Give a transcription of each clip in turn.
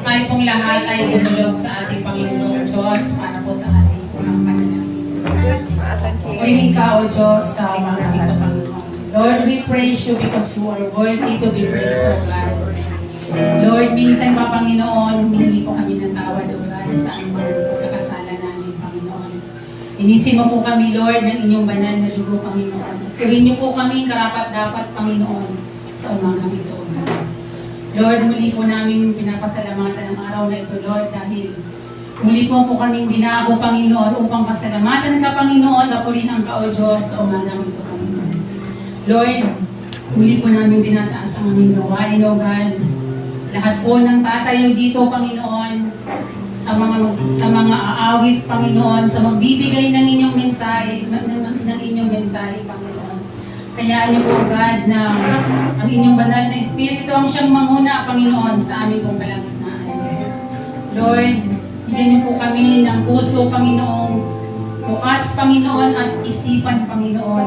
Tayo pong lahat ay lumulog sa ating Panginoong Diyos para po sa ating unang panalangin. Purihin ka, O Diyos, sa mga ito, Panginoon. Lord, we praise you because you are worthy to be praised, O God. Lord, minsan pa, Panginoon, humingi po kami ng tawad, O God, sa mga pagkakasala namin, Panginoon. Inisin mo po kami, Lord, ng inyong banal na dugo, Panginoon. Gawin niyo po kami karapat-dapat, Panginoon, sa umagang ito, O God. Lord, muli po namin pinapasalamatan ang araw na ito, Lord, dahil muli po kaming dinago, Panginoon, upang pasalamatan ka, Panginoon, at purihan ka, O Diyos, sa umagang ito, Panginoon. Lord, muli po namin dinataas ang aming gawain, O God. Lahat po ng tatayo dito, Panginoon, sa mga aawit, Panginoon, sa magbibigay ng inyong mensahe, ng inyong mensahe, Panginoon. Kaya niyo po, God, na ang inyong banal na Espiritu ang siyang manguna, Panginoon, sa aming pong kalagitnaan. Lord, bigyan niyo po kami ng puso, Panginoon, bukas, Panginoon, at isipan, Panginoon.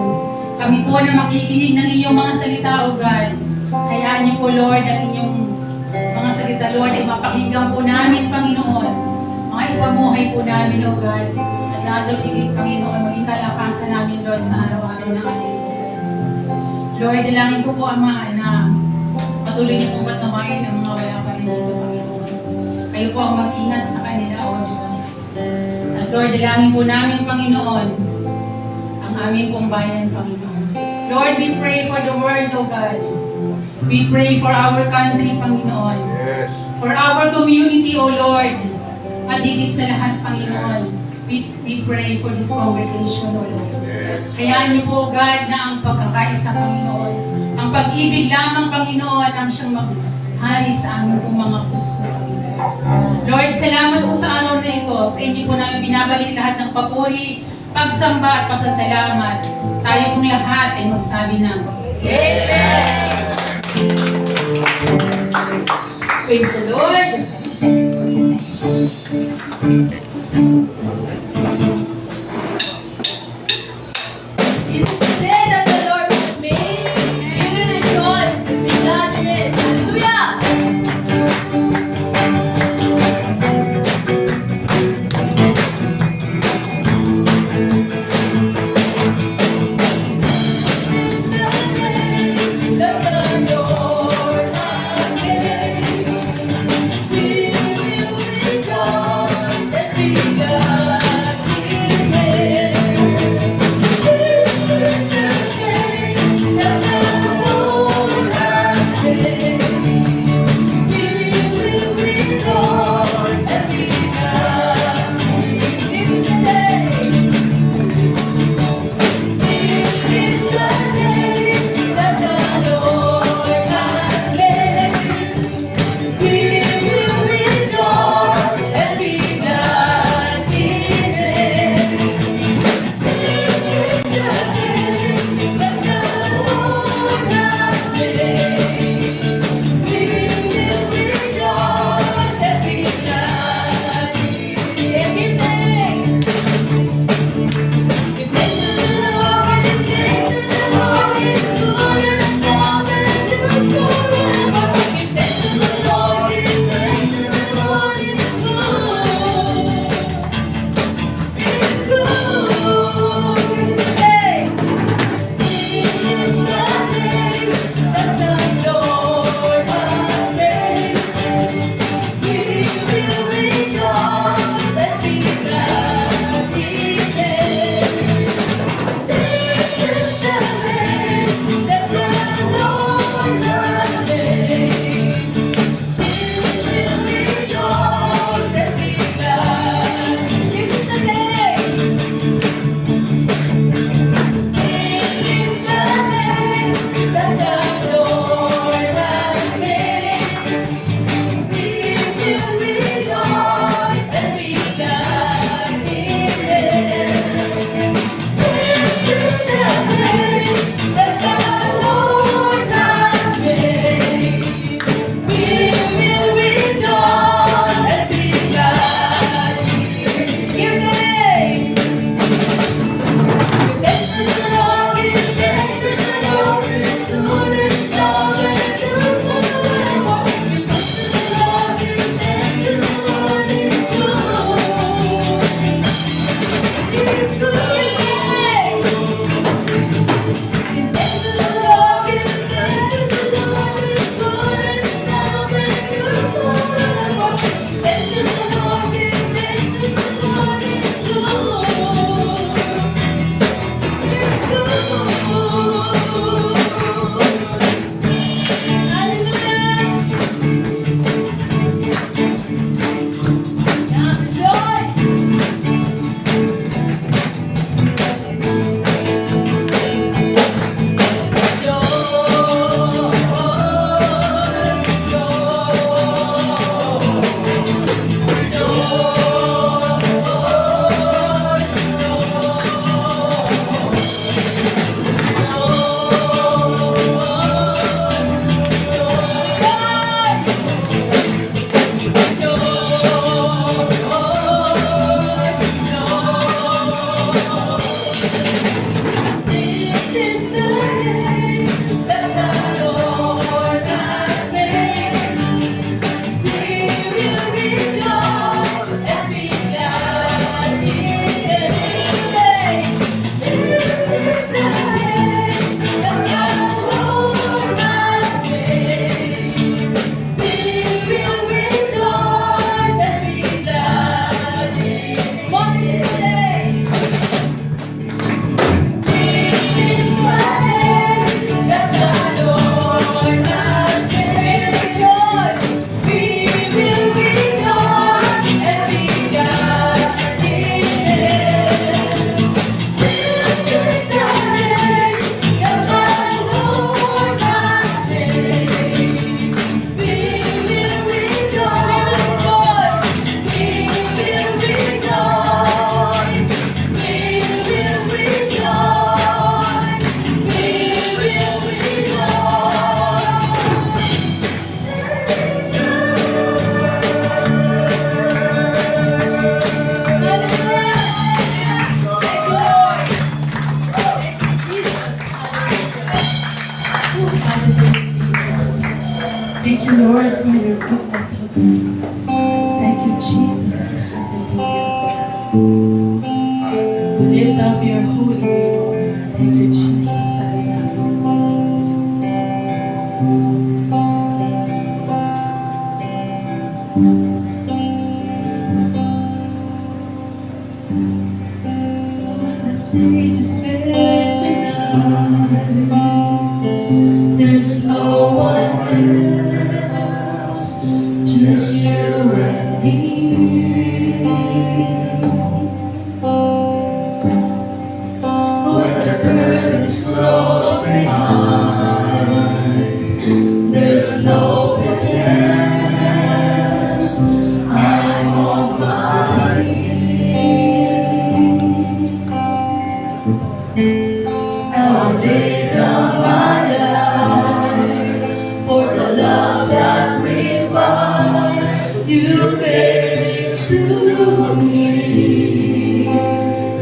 Kami po na makikinig ng inyong mga salita, O God. Hayaan niyo po, Lord, ang inyong mga salita, Lord, ay mapakinggan po namin, Panginoon. Mga ipamuhay po namin, O God. At lalo higit, Panginoon, maging kalakasan namin, Lord, sa araw-araw ng aming buhay. Lord, dalangin ko po, Ama, na patuloy niyo pong patumayin ang mga wala pa rin dito, Panginoon. Kayo po ang mag-ingat sa kanila, O Diyos. At Lord, dalangin po namin, Panginoon, ang aming pong bayan, Panginoon. Lord, we pray for the world, O God. We pray for our country, Panginoon. Yes. For our community, O Lord. At higit sa lahat, Panginoon, we pray for this congregation, O Lord. Yes. Kaya niyo po, God, na ang pagkakaisa, Panginoon, ang pag-ibig lamang, Panginoon, ang siyang maghari sa amin kung mga puso, Panginoon. Lord, salamat po sa araw na ito. Sa inyo po namin binabalik lahat ng papuri, pagsamba at pasasalamat. Tayo pong lahat ay magsabi ng Amen! Praise the Lord! This is the day that the Lord has made. We will rejoice and be glad in it. Hallelujah! This is the day that the Lord has made. We Thank you, Jesus. We lift up your holy name, Lord. Thank you, Jesus. The stage is bare tonight. There's no one else, just you and me. When the curtains close behind, there's no pretence. I'm on my knees. I'll lay down my life for the love sacrifice you gave to me.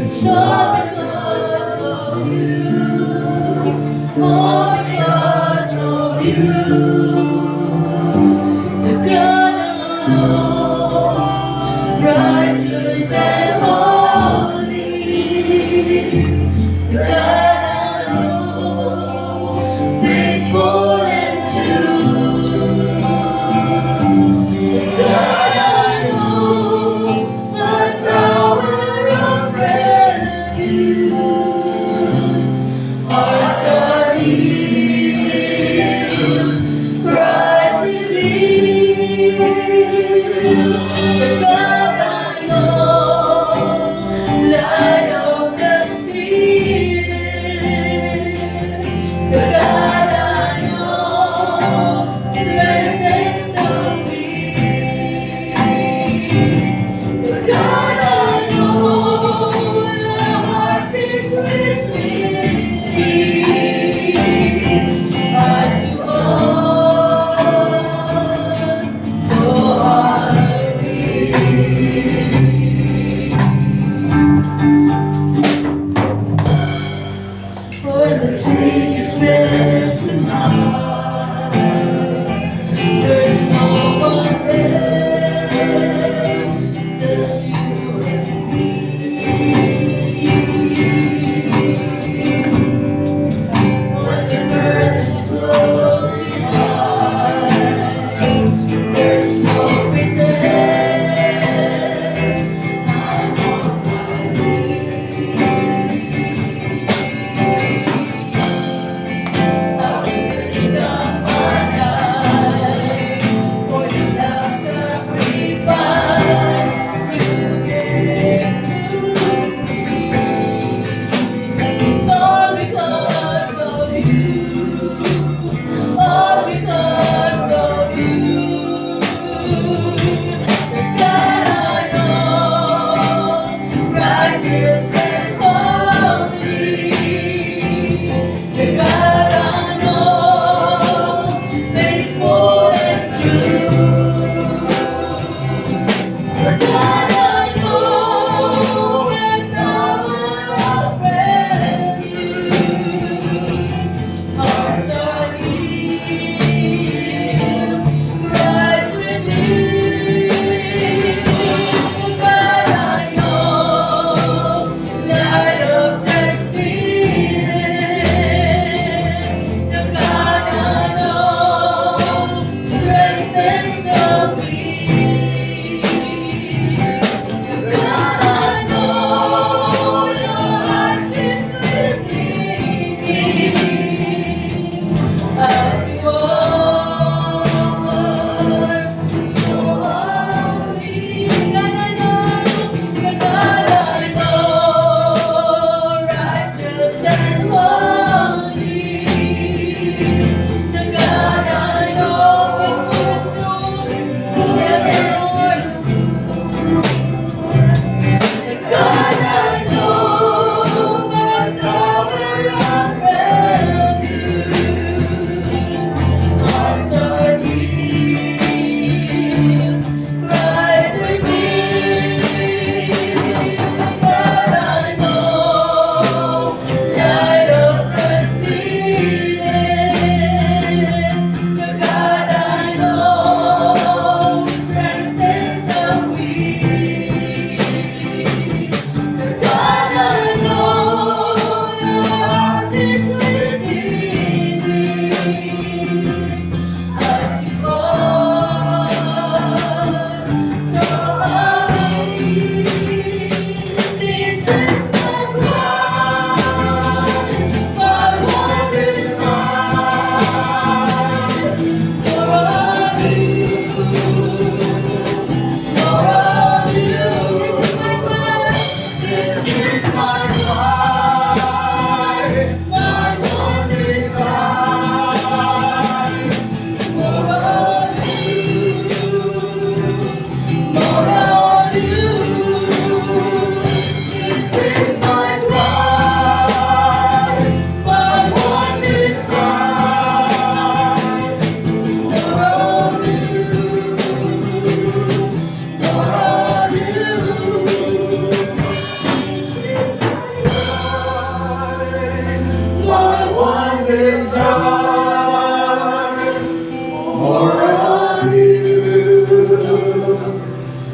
It's all because of you, all because of you. The God alone, righteous and holy. The God alone, faithful and true. The God alone,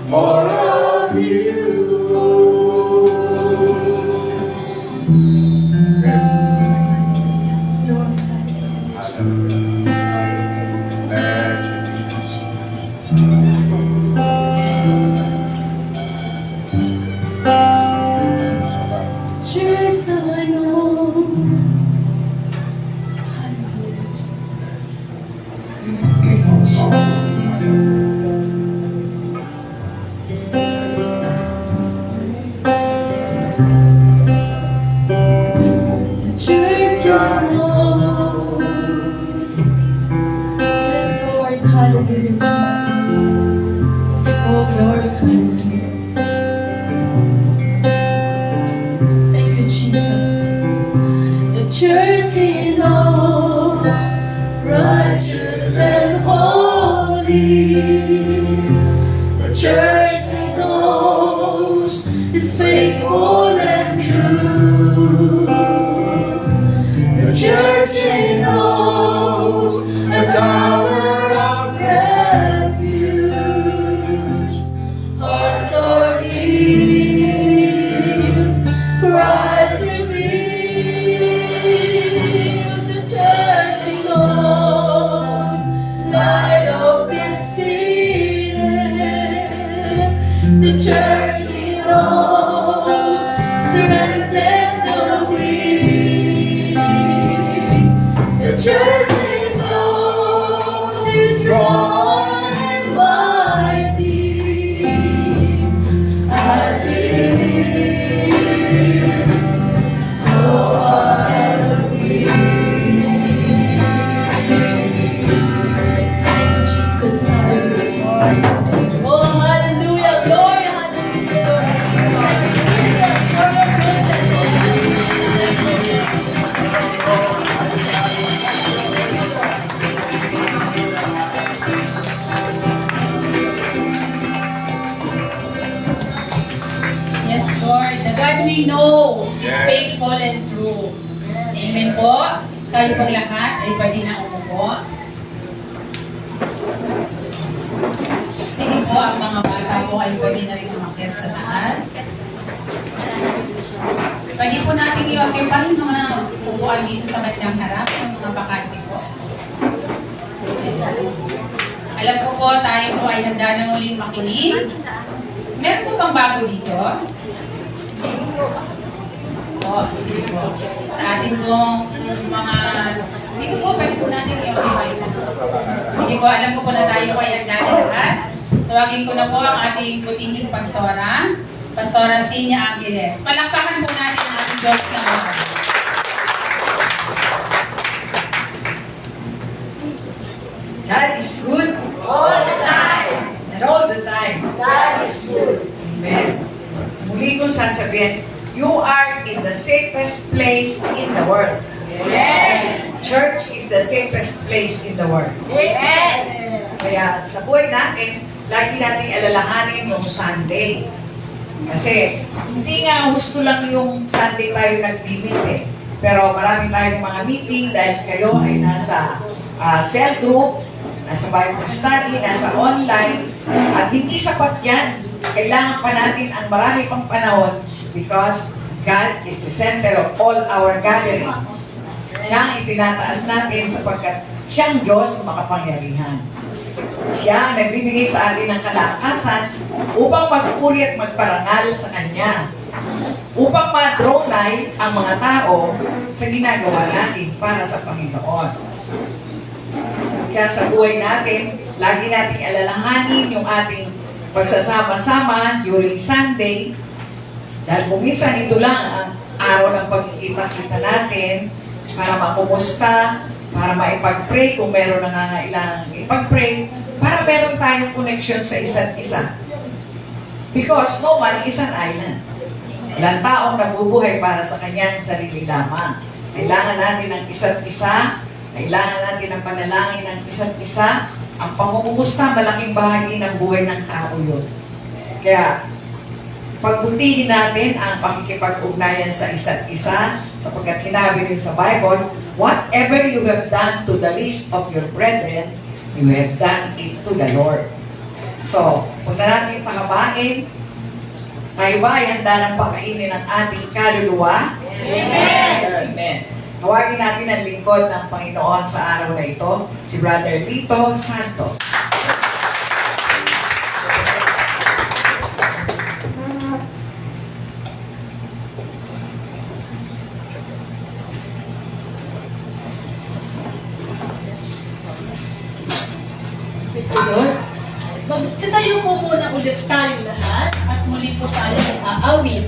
more of Church I know. Hallelujah, Jesus. Church I know. Yes, Lord, hallelujah, Jesus. Oh, glory, hallelujah. Thank you, Jesus. The church he knows, righteous and holy. The church he knows is faithful and true. The church he knows a tower of refuge. Hearts are healed, Christ reveals. The church he knows, light of his seated. The church he knows, strengthens the weak. The church he knows is strong and mighty. As he is, so are we. Thank you, Jesus. Hallelujah, Jesus. Oh, hallelujah. Glory, hallelujah, Lord. Thank you, Jesus, for your goodness. Yes, Lord. The God we know is Yes. faithful and true. Amen po. Kayo pong lahat ay pwede na umupo. Sige po, ang mga bata po ay pwede na rin umakyat sa taas. Pwede po natin i-occupy yung mga upuan dito sa bandang harap, yung mga bakante po. Alam ko po, tayo po ay handa na muling makinig. Meron po bang bago dito? Oo, sige po. Sa atin pong mga... Dito po, pwede po natin i-occupy po. Sige po, alam ko po na tayo po ay handa na lahat. Tawagin ko na po ang ating putinging pastora, Pastora Sinya Angeles. Palakpakan po natin ang ating Diyos na mga. God is good all the time. And all the time. God is good. Amen. Muli kong sasabihin, you are in the safest place in the world. Amen. Church is the safest place in the world. Amen. Kaya sa buhay natin, lagi nating alalahanin yung Sunday. Kasi hindi nga gusto lang yung Sunday tayo nag-meet eh. Pero marami tayong mga meeting dahil kayo ay nasa cell group, nasa Bible study, nasa online, at hindi sapat yan. Kailangan pa natin ang marami pang panahon because God is the center of all our gatherings. Siya ang itinataas natin sapagkat siya ang Diyos makapangyarihan. Siya ang nagbibigay sa atin ng kalakasan upang magpuri at magparangal sa Kanya. Upang ma-draw nigh ang mga tao sa ginagawa natin para sa Panginoon. Kaya sa buhay natin, lagi nating alalahanin yung ating pagsasama-sama during Sunday. Dahil kung minsan ito lang ang araw ng pagkikita-kita natin para makumusta, para maipag-pray kung meron nangangailangang ipag-pray, para meron tayong connection sa isa't isa. Because no man is an island. Walang taong nabubuhay para sa kanyang sarili lamang. Kailangan natin ng isa't isa, kailangan natin ng panalangin ng isa't isa. Ang pangungumusta, malaking bahagi ng buhay ng tao yun. Kaya, pagbutihin natin ang pakikipag-ugnayan sa isa't isa, sapagkat sinabi rin sa Bible, whatever you have done to the least of your brethren, you have done it to the Lord. So, huwag na natin pahabain. Tayo ba ay handa ng pakainin ng ating kaluluwa? Amen. Tawagin natin ang lingkod ng Panginoon sa araw na ito, si Brother Lito Santos. Praise the Lord. Magsitayo po muna ulit tayo lahat at muli po tayo aawit.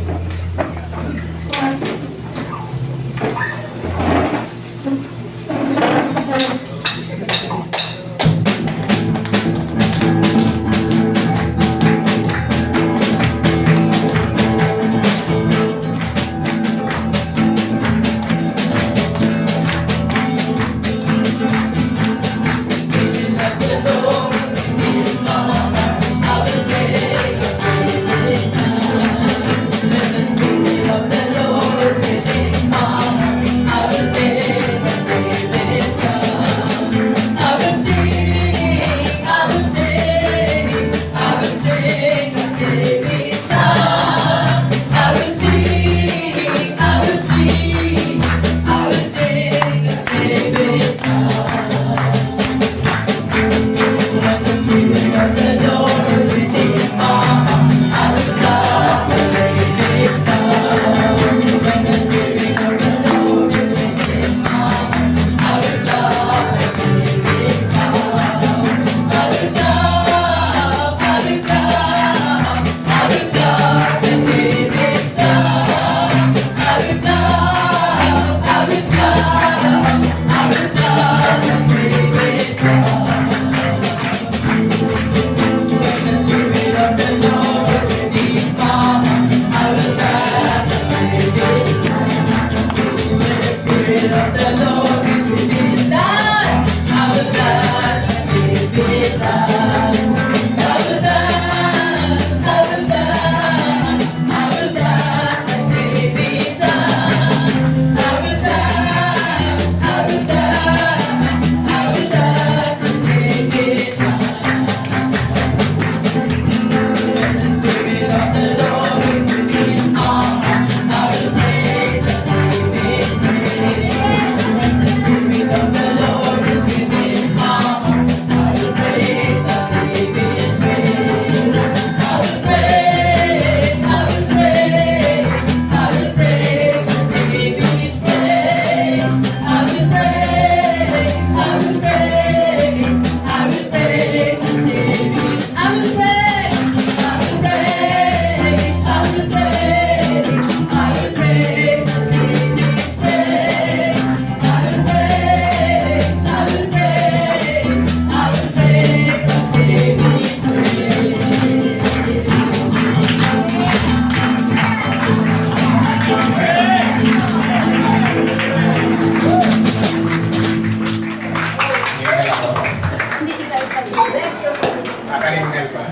Nakaningal pa.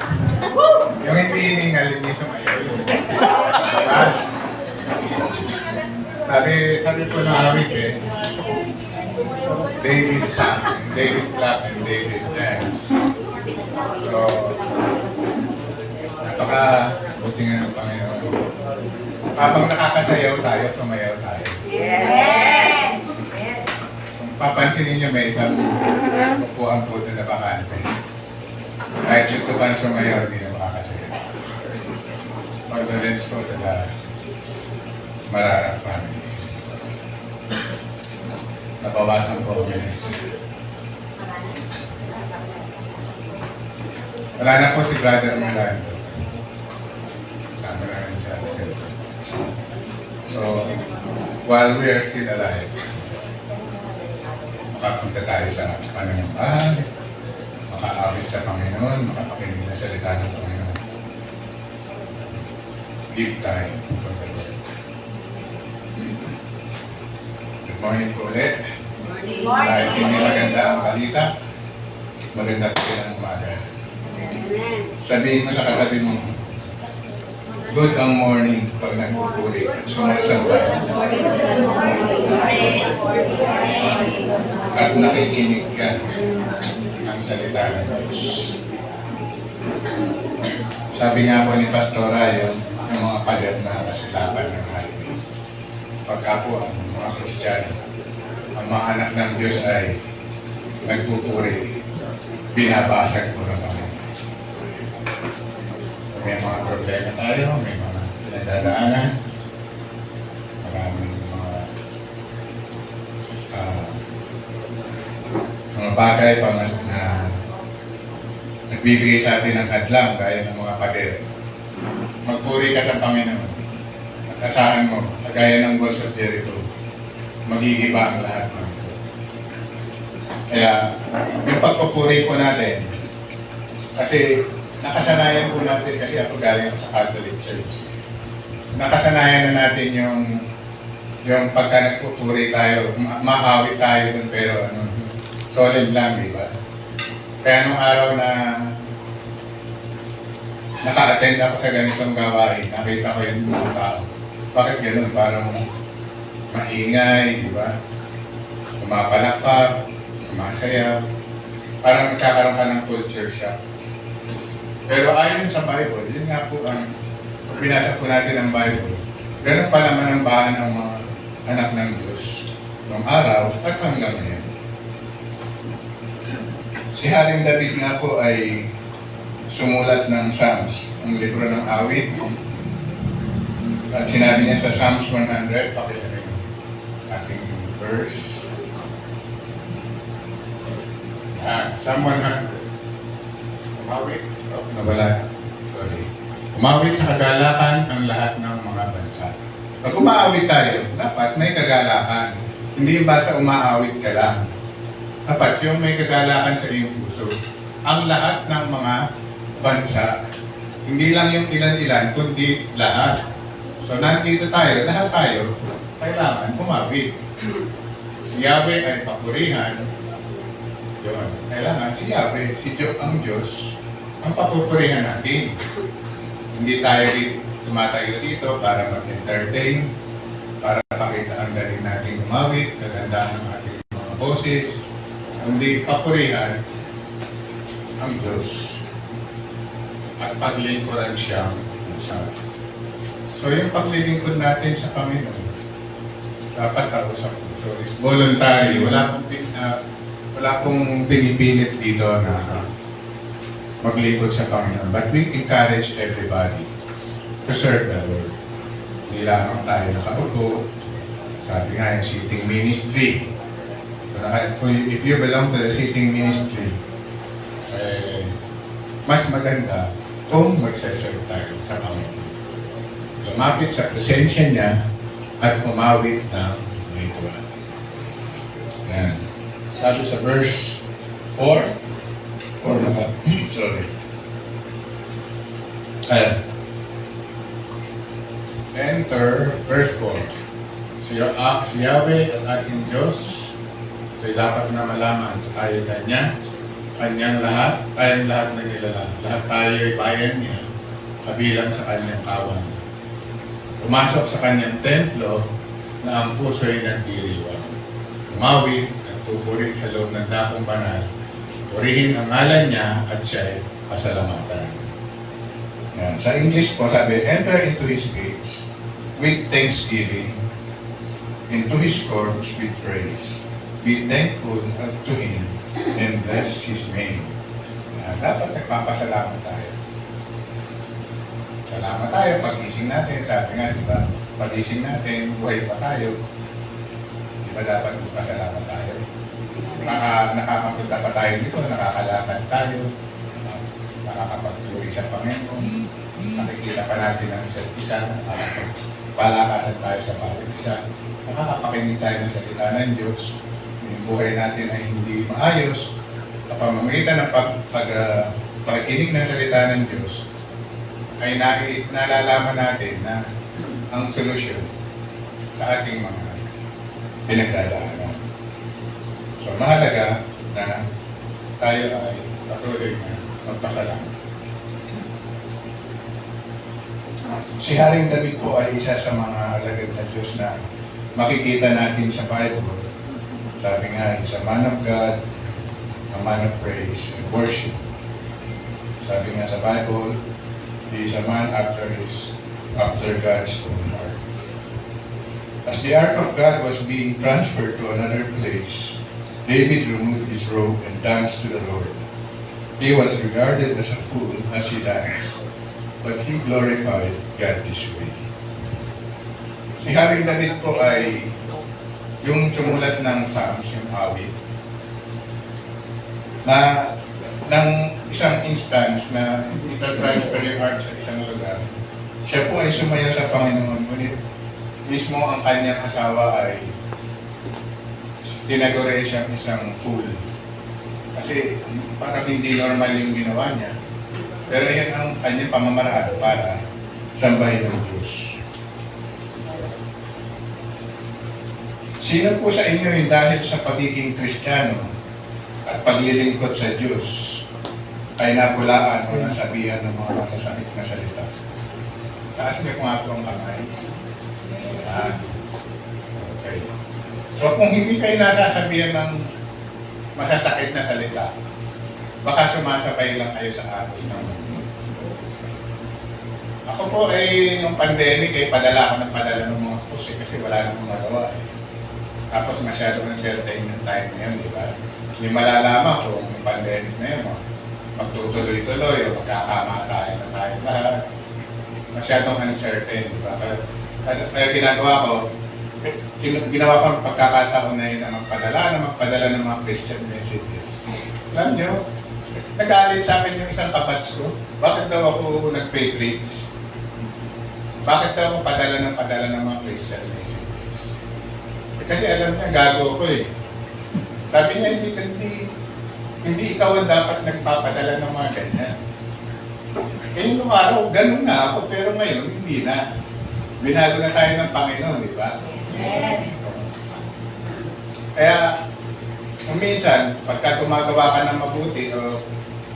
Yung hindi hiningal, hindi sumayaw. Diba? Sabi po ng awit eh, David sang, David clap, and David dance. So, napaka-buti nga ng Panginoon. Habang nakakasayaw tayo, sumayaw tayo. Yes! Kung papansinin niyo, may isang upuan po na bakante. Kahit ito pa ang sumayaw, hindi na makakasayaw. Pag-balance po na Mararang family. Nabawasan po ang minutes. Wala na po si Brother Rolando. Tama na rin siya. So, while we are still alive, makapunta tayo sa Panginoon, makaawit sa Panginoon, makapakinig na salita ng Panginoon. Give time for the Lord. Good morning po ulit. Dahil may maganda ang balita, maganda po ang umaga. Sabihin mo sa katabi mo, good ang morning pag nagpupuri at sumasamba. At nakikinig ka ang salita ng Diyos. Sabi nga po ni Pastora, yung mga pader na kasilaban ng highway. Pagka po ang mga Kristiyano, ang mga anak ng Diyos ay nagpupuri, binabasag po ng Panginoon. May mga problema tayo, may mga pinagdadaanan, maraming mga bagay pa na nagbibigay sa atin ng hadlang gaya ng mga pader. Magpuri ka sa Panginoon. At asahan mo, kagaya ng Walls of Jericho, magigiba ang lahat ng ito. Kaya, yung pagpupuri po natin, kasi nakasanayan po natin, kasi ako galing sa Catholic Church. Nakasanayan na natin yung pagka nagpupuri tayo, maawit tayo dun, pero solid lang, di ba? Kaya nung araw na naka-attend ako sa ganitong gawain, nakita ko yung mga tao. Bakit gano'n? Parang maingay, di ba? Kumapalakpak, sumasayaw. Parang nagkakaroon ka ng culture shock. Pero ayon sa Bible, yun nga po ang binasa po natin ang Bible. Ganun pa naman ang bahan ng mga anak ng Diyos noong araw at hanggang ngayon. Si Haring David nga po ay sumulat ng Psalms, ang libro ng awit. At sinabi niya sa Psalms 100, pakita rin ating verse. Psalm 100. Umawit. Oh, nawala. Sorry. Umawit sa kagalakan ang lahat ng mga bansa. Pag umaawit tayo, dapat may kagalakan. Hindi basta umaawit ka lang. Dapat yung may kagalakan sa iyong puso. Ang lahat ng mga bansa, hindi lang yung ilan-ilan, kundi lahat. So nandito tayo, lahat tayo, kailangan umawit. Si Yahweh ay papurihan. Yun. Kailangan si Yahweh, ang Diyos, ang papupurihan natin. Hindi tayo tumatayo dito para mag-entertain, para pakita ang galing natin umawit, kagandahan ng ating mga boses, kundi papurihan ang Diyos at paglingkuran siya sa. So yung paglilingkod natin sa Panginoon, dapat ako sa puso. It's voluntary. Wala pong pinipilit dito na maglingkod sa Panginoon. But we encourage everybody to serve the Lord. Hindi lamang tayo nakaupo. Sabi nga yung sitting ministry. If you belong to the sitting ministry, mas maganda kung magsaserve tayo sa Panginoon. Lumapit sa presensya niya at umawit ng ritual. Yan. Sabi sa verse 4 naman. Sorry. Ayan. Enter verse 4. Si Yahweh at ating Diyos, ito'y dapat na malaman. Tayo kanyang lahat, tayong lahat ng nilalang. Lahat tayo ay bayan niya, kabilang sa kanyang kawan. Pumasok sa kanyang templo na ang puso'y nagdiriwang. Umawit at pupuri sa loob ng dakong banal. Purihin ang ngalan niya at siya'y pasalamatan. Yan. Sa English po sabi, enter into His gates with thanksgiving, into His courts with praise. Be thankful unto Him and bless His name. Yan. Dapat nagpapasalamat tayo. Salamat tayo, pag-gising natin. Sabi nga, di ba? Pag-gising natin, buhay pa tayo. Di ba dapat magpasalamat tayo? Nakakapunta pa tayo dito, nakakalakad tayo, nakakapagturi sa Panginoon, nakikita pa natin ang isa't isa, palakasan tayo sa bawat isa, nakakapakinig tayo ng salita ng Diyos, yung buhay natin ay hindi maayos, sa pamamagitan ng pagkikinig ng salita ng Diyos, ay nalalaman natin na ang solusyon sa ating mga pinagdadaanan. So, mahalaga na tayo ay patuloy na magpasalamat. Si Haring David po ay isa sa mga alagad na Diyos na makikita natin sa Bible. Sabi nga, he's a man of God, a man of praise and worship. Sabi nga sa Bible, he is a man after God's own heart. As the ark of God was being transferred to another place, David removed his robe and danced to the Lord. He was regarded as a fool as he danced, but he glorified God this way. Si Haring David po ay yung sumulat ng Psalms, yung awit, na ng isang instance na ita-transfer yung heart sa isang lugar. Siya po ay sumayaw sa Panginoon, ngunit mismo ang kanyang asawa ay tinaguri siyang isang fool. Kasi parang hindi normal yung ginawa niya. Pero yun ang kanyang pamamaraan para sambahin ng Diyos. Sino po sa inyo yung dahil sa pagiging Kristiyano at paglilingkod sa Diyos ay napulaan o nasabihan ng mga masasakit na salita? Taas niyo kung ako ang kamay. Yan. Okay. So kung hindi kayo nasasabihan ng masasakit na salita, baka sumasabay lang kayo sa agos ng mundo. Ako po ay nung pandemic ay padala ako ng mga puso kasi wala nang magawa eh. Tapos masyado uncertain yung time na yun, di ba? Hindi malalaman kung yung pandemic na yun, magtutuloy-tuloy o magkakamatayan na tayo lahat. Masyadong uncertain, di ba? Kaya ginagawa ko, ginawa ko ang pagkakataon na yun na magpadala ng mga Christian messages. Alam nyo, nagalit sa akin yung isang kapats ko. Bakit daw ako nag-pay-preach? Bakit daw ako padala ng mga Christian messages? Kasi alam niya, gago ko eh. Sabi niya, hindi ikaw ang dapat nagpapadala ng mga ganyan. Eh, nung araw, ganun na ako, pero ngayon, hindi na. Binago na tayo ng Panginoon, di ba? Kaya, minsan, pagka gumagawa ka ng mabuti o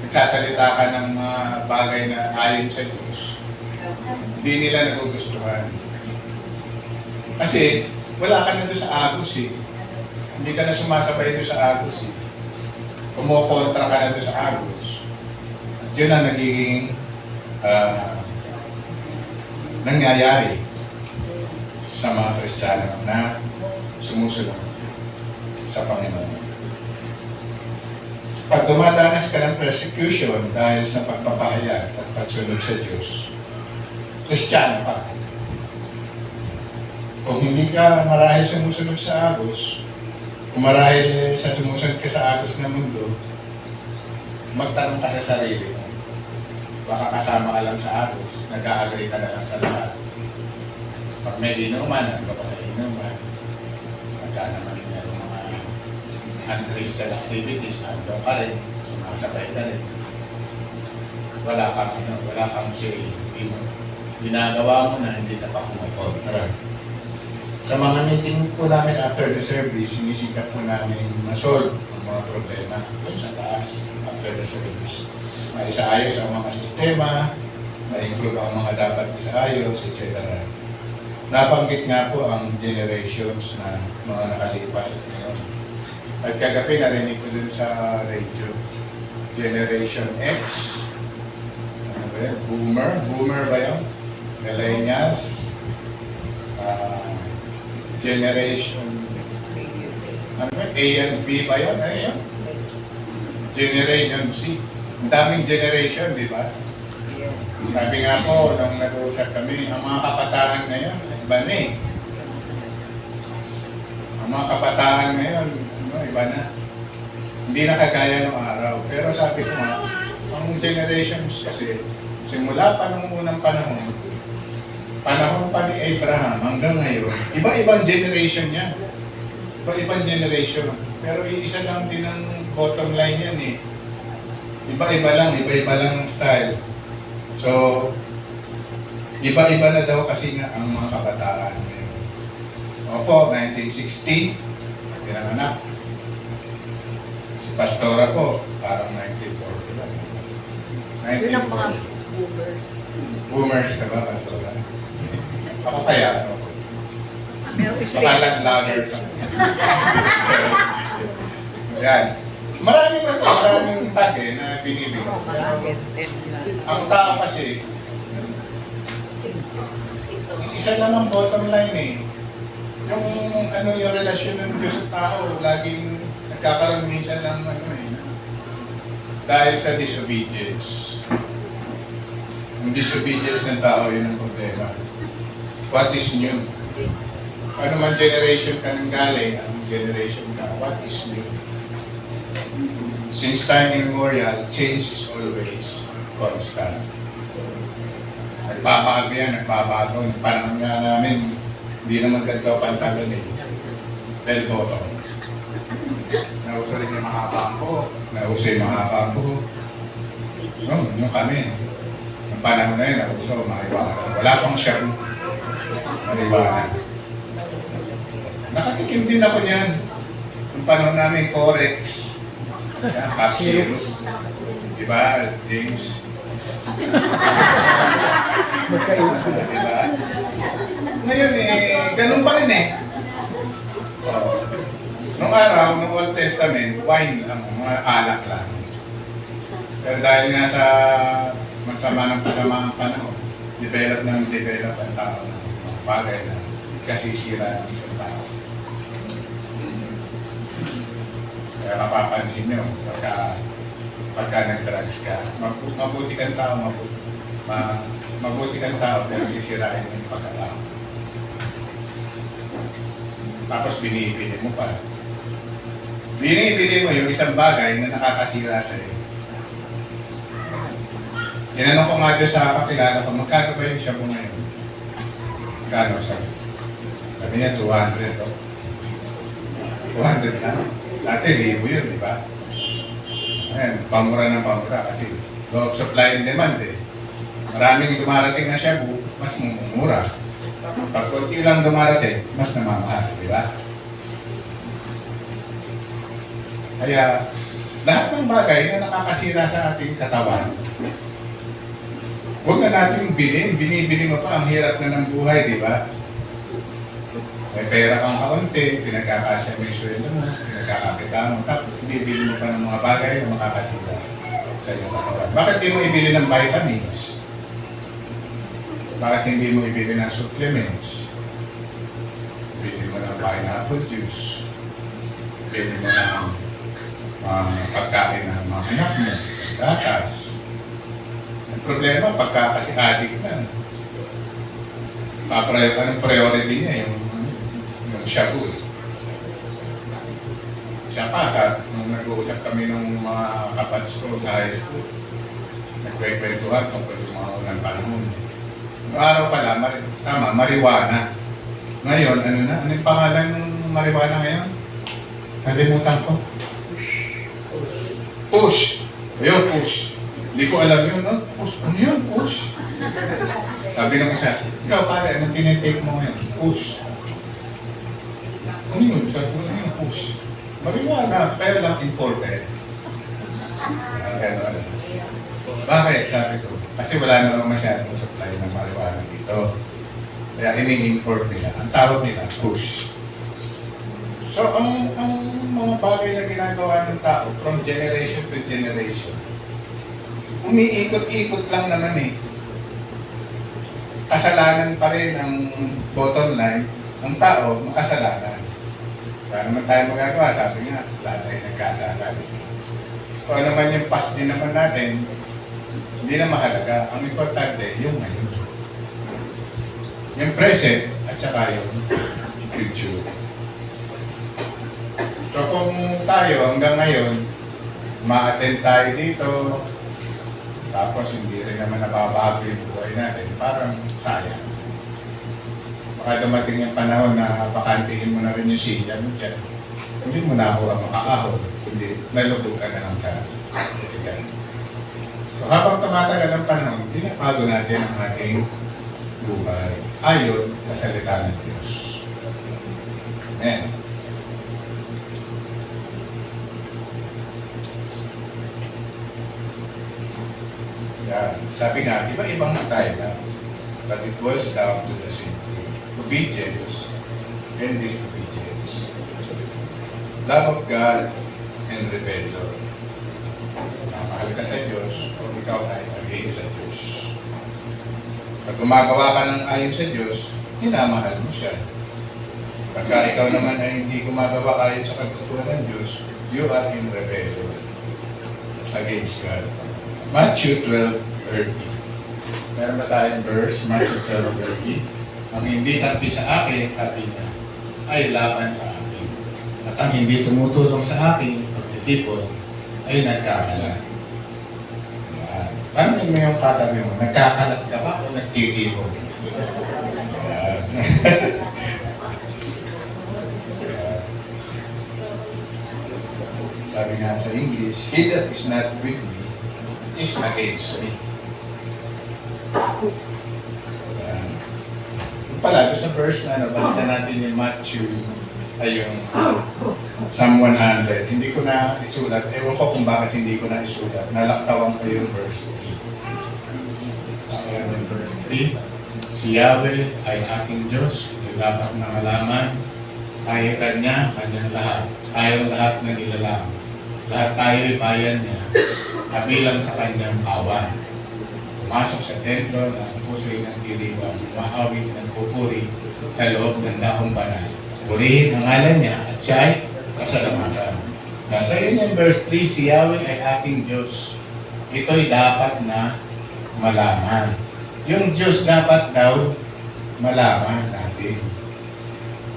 nagsasalita ka ng mga bagay na ayon sa Diyos, hindi nila nagugustuhan. Kasi, wala ka na doon sa agos eh. Hindi ka na sumasabay doon sa agos eh. Kumukontra ka na doon sa agos. At yun ang nagiging nangyayari sa mga Kristiyano na sumusunod sa Panginoon. Pag dumadanas ka ng persecution dahil sa pagpapahayag at pagsunod sa Diyos, Kristiyano ka. Kung hindi ka marahil sumusunod sa agos, kung marahil sa sumusunod ka sa agos ng mundo, magtanong ka sa sarili mo. Baka kasama ka lang sa agos, nag-a-agree ka na lang sa lahat. Pag may inuman, ano pa sa inuman? Pagka naman meron mga unchristian activities, ando ka rin, sumasabay ka rin. Wala kang say. Ginagawa mo na hindi ka pa kumakontra. Sa mga meeting po namin after the service, sinisikap po namin ma-solve ang mga problema doon sa taas after the service. Maisaayos ang mga sistema, ma-include ang mga dapat isaayos, etc. Nabanggit nga po ang generations na mga nakalipas at ngayon. At kagabi narinig ko dun sa radio, Generation X, ano ba yun? Boomer ba yun? Millennials, Generation, ano ba? A and B ba yun? Ano yun? Generation Z. Ang daming generation, di ba? Yes. Sabi nga po, nung nag-uusap kami, ang mga kabataan ngayon, iba na eh. Ang mga kabataan ngayon, iba na. Hindi na kagaya ng araw. Pero sabi ko nga, ang generations kasi, simula pa nung unang panahon pa ni Abraham hanggang ngayon, iba-ibang generation yan. Iba-ibang generation. Pero isa lang din ang bottom line yan eh. Iba-iba lang ang style. So, iba-iba na daw kasi nga ang mga kabataan ngayon. Opo, 1960, pinanganak. Si Pastora po, parang 1940 lang. Yun ang mga boomers. Boomers ka ba, Pastora? Ako kaya, ano? Meron Makalas laggers ako. Yan. maraming bagay na pinibig. Ang tao kasi, isa lang ang bottom line eh. Yung relasyon ng Diyos at tao, laging nagkakaroon minsan lang dahil sa disobedience. Yung disobedience ng tao, yun ang problema. What is new? Ano man generation ka nang galing, ang generation ka, what is new? Since time immemorial, change is always constant. Nagbabago yan, nagbabago. Yung panahon nga namin, hindi naman ganito pantalan eh. Bell bottom. Nauso rin yung mahaba ko. Nauso yung mahaba ko. No, yung kami. Yung panahon na yun, nauso, mariwana. Wala pang shabu. Mariwana. Nakatikim din ako niyan. Yung panahon namin, Corex. Half zero. Diba, James? Diba? Ngayon ganun pa rin Nung araw, nung Old Testament, wine lang, mga alak lang. Pero dahil nga sa masama ng panahon, develop ang tao ng mga bagay na kasisira ng isang tao. Kaya mapapansin nyo, pagka nag-drugs ka, mabuti kang tao, mabuti kang tao, pero sisirain mo yung pagkatao. Tapos binibili mo pa. Binibili mo yung isang bagay na nakakasira sa'yo. Tinanong ko nga doon sa kakilala ko, magkano ba yung shabu ngayon? Magkano sabi? Sabi niya, 200 to. 200 na. Dati, libo yun, di ba? Ayan, pamura ng pamura kasi law of supply and demand eh. Maraming dumarating na shabu, mas mumura. Pag konti lang dumarating, mas namamahal, di ba? Kaya, lahat ng bagay na nakakasira sa ating katawan, huwag na natin bilhin. Binibili mo pa, ang hirap na ng buhay, di ba? May pera kang kaunti, pinagkakasya mo yung sweldo mo, pinagkakapita mo, tapos bibili mo pa ng mga bagay na makakasira sa iyong katawan. Bakit di mo ibili ng vitamins? Bakit hindi mo ibili ng supplements? Bili mo ng pineapple juice. Bili mo ng pagkain ng mga anak mo, gatas. Ang problema, pagka kasi addict na, anong priority niya, yung shabu. Isa pa, nung nag-uusap kami ng mga kapats ko sa high school, nagkwekwentuhan tungkol yung mga unang panahon. Noong araw pala, marijuana. Ngayon, ano yung pangalan ng marijuana ngayon? Nalimutan ko. Push. Ayun, push. Hindi ko alam yun, no? Push. Ano yun? Push. Sabi ng isa, ikaw pare, anong tinitake mo ngayon? Push. Ano yun? Sabi ko, ano yun? Push. Marijuana, pero lang imported. Ano. Bakit? Sabi ko. Kasi wala naman masyadong supply ng marijuana dito. Kaya ini-import nila. Ang tawag nila, push. So, ang mga bagay na ginagawa ng tao from generation to generation, umiikot-ikot lang naman Kasalanan pa rin ang bottom line, ang tao, makasalanan. Kaya naman tayo magagawa, sabi nga, lahat tayo nagkasala. So, ano man yung past din naman natin, hindi na mahalaga. Ang importante, yung ngayon. Yung present, at saka yung future. So kung tayo hanggang ngayon, ma-attend tayo dito, tapos hindi rin naman nababago yung buhay natin, parang sayang. Baka dumating yung panahon na bakantihin mo na rin yung silya mo dyan. Hindi mo na ako makakahon, hindi, nalubog ka na lang sa sigan. So habang tumatagal ang panahon, pinapago natin ang ating buhay ayon sa salita ng Diyos. Amen. Sabi nga, iba-ibang style na, but it boils down to the same thing. Obedience and disobedience. Love of God and rebellion. Mahal ka sa Diyos o ikaw ay against sa Diyos. Pag gumagawa ka ng ayon sa Diyos, hinamahal mo siya. Pagka ikaw naman ay hindi gumagawa ayon sa kagustuhan ng Diyos, you are in rebellion against God. Matthew 12:30. Meron ba tayong verse? Matthew 12:30. Ang hindi tabi sa akin, sabi niya, ay laban sa akin. At ang hindi tumutulong sa akin, pagtitipon, ay nagkakalat. Yan. Paano mo yung katabi mo? Nagkakalat ka ba o nagtitipon? Yan. Sabi nga sa English, he that is not with me is against me. Yan. Yung pala, sa verse na, balikan natin yung Matthew, ay yung Psalm 100. Hindi ko na isulat. Ewan ko kung bakit hindi ko na isulat. Nalaktawan ko yung verse 3. Ayan yung verse 3. Si Yahweh ay aking Diyos. Yung dapat na malaman. Tayo kanya, kanyang lahat. Tayong lahat na nilalang. Lahat tayo ay bayan niya. Kabilang sa kanyang awan. Pumasok sa templo na ang puso'y nagdiriwang. Mahawig ng pupuri sa loob ng dakong banal. Purihin ang ngalan niya at siya ay kasalamatan. Nasa yun yung verse 3, si Yahweh ay ating Diyos. Ito'y dapat na malaman. Yung Diyos dapat daw malaman natin.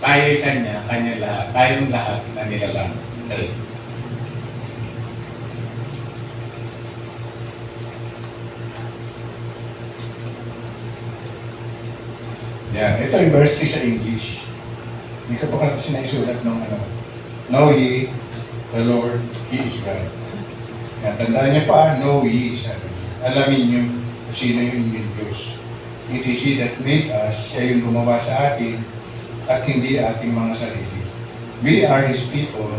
Tayo'y kanya, kanya lahat. Tayong lahat na nilalang. Okay. Yan. Ito yung verse 3 sa English. Hindi ka pa kasi naisulat ng ano. Know ye the Lord, He is God. Yan. Tandaan niyo pa, know ye, sabi. Alamin niyo kung sino yung inyong Diyos. It is He that made us, siya yung gumawa sa atin, at hindi ating mga sarili. We are His people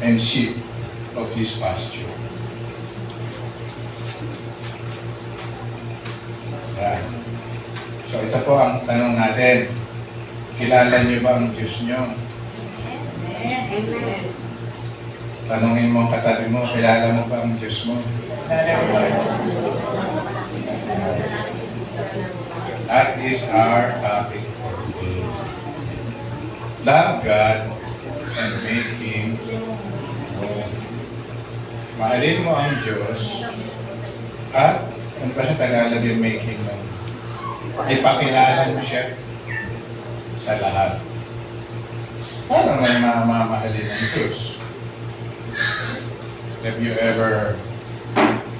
and sheep of His pasture. Yan. So ito po ang tanong natin. Kilala niyo ba ang Diyos niyo? Amen. Tanungin mo ang katabi mo, kilala mo ba ang Diyos mo? That is our topic for today. Love God and make Him known. Mahalin mo ang Diyos at ano ba sa Tagalog yung make Him known? Ipakilala mo siya sa lahat. Paano may mamahalin ang Diyos? Have you ever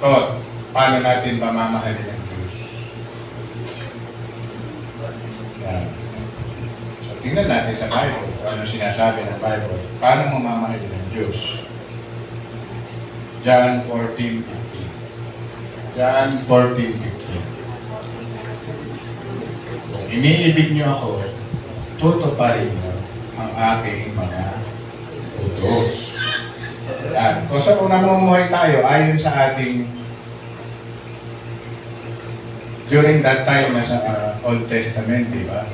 thought, paano natin ba mamahalin ang Diyos? Yan. So, tingnan natin sa Bible, ano sinasabi ng Bible. Paano mo mamahalin ang Diyos? John 14:15. John 14:15. Kung iniibig niyo ako, tutuparin niyo ang aking mga utos. Yan. Kung sa kung namumuhay tayo, ayon sa ating during that time na sa Old Testament, di ba?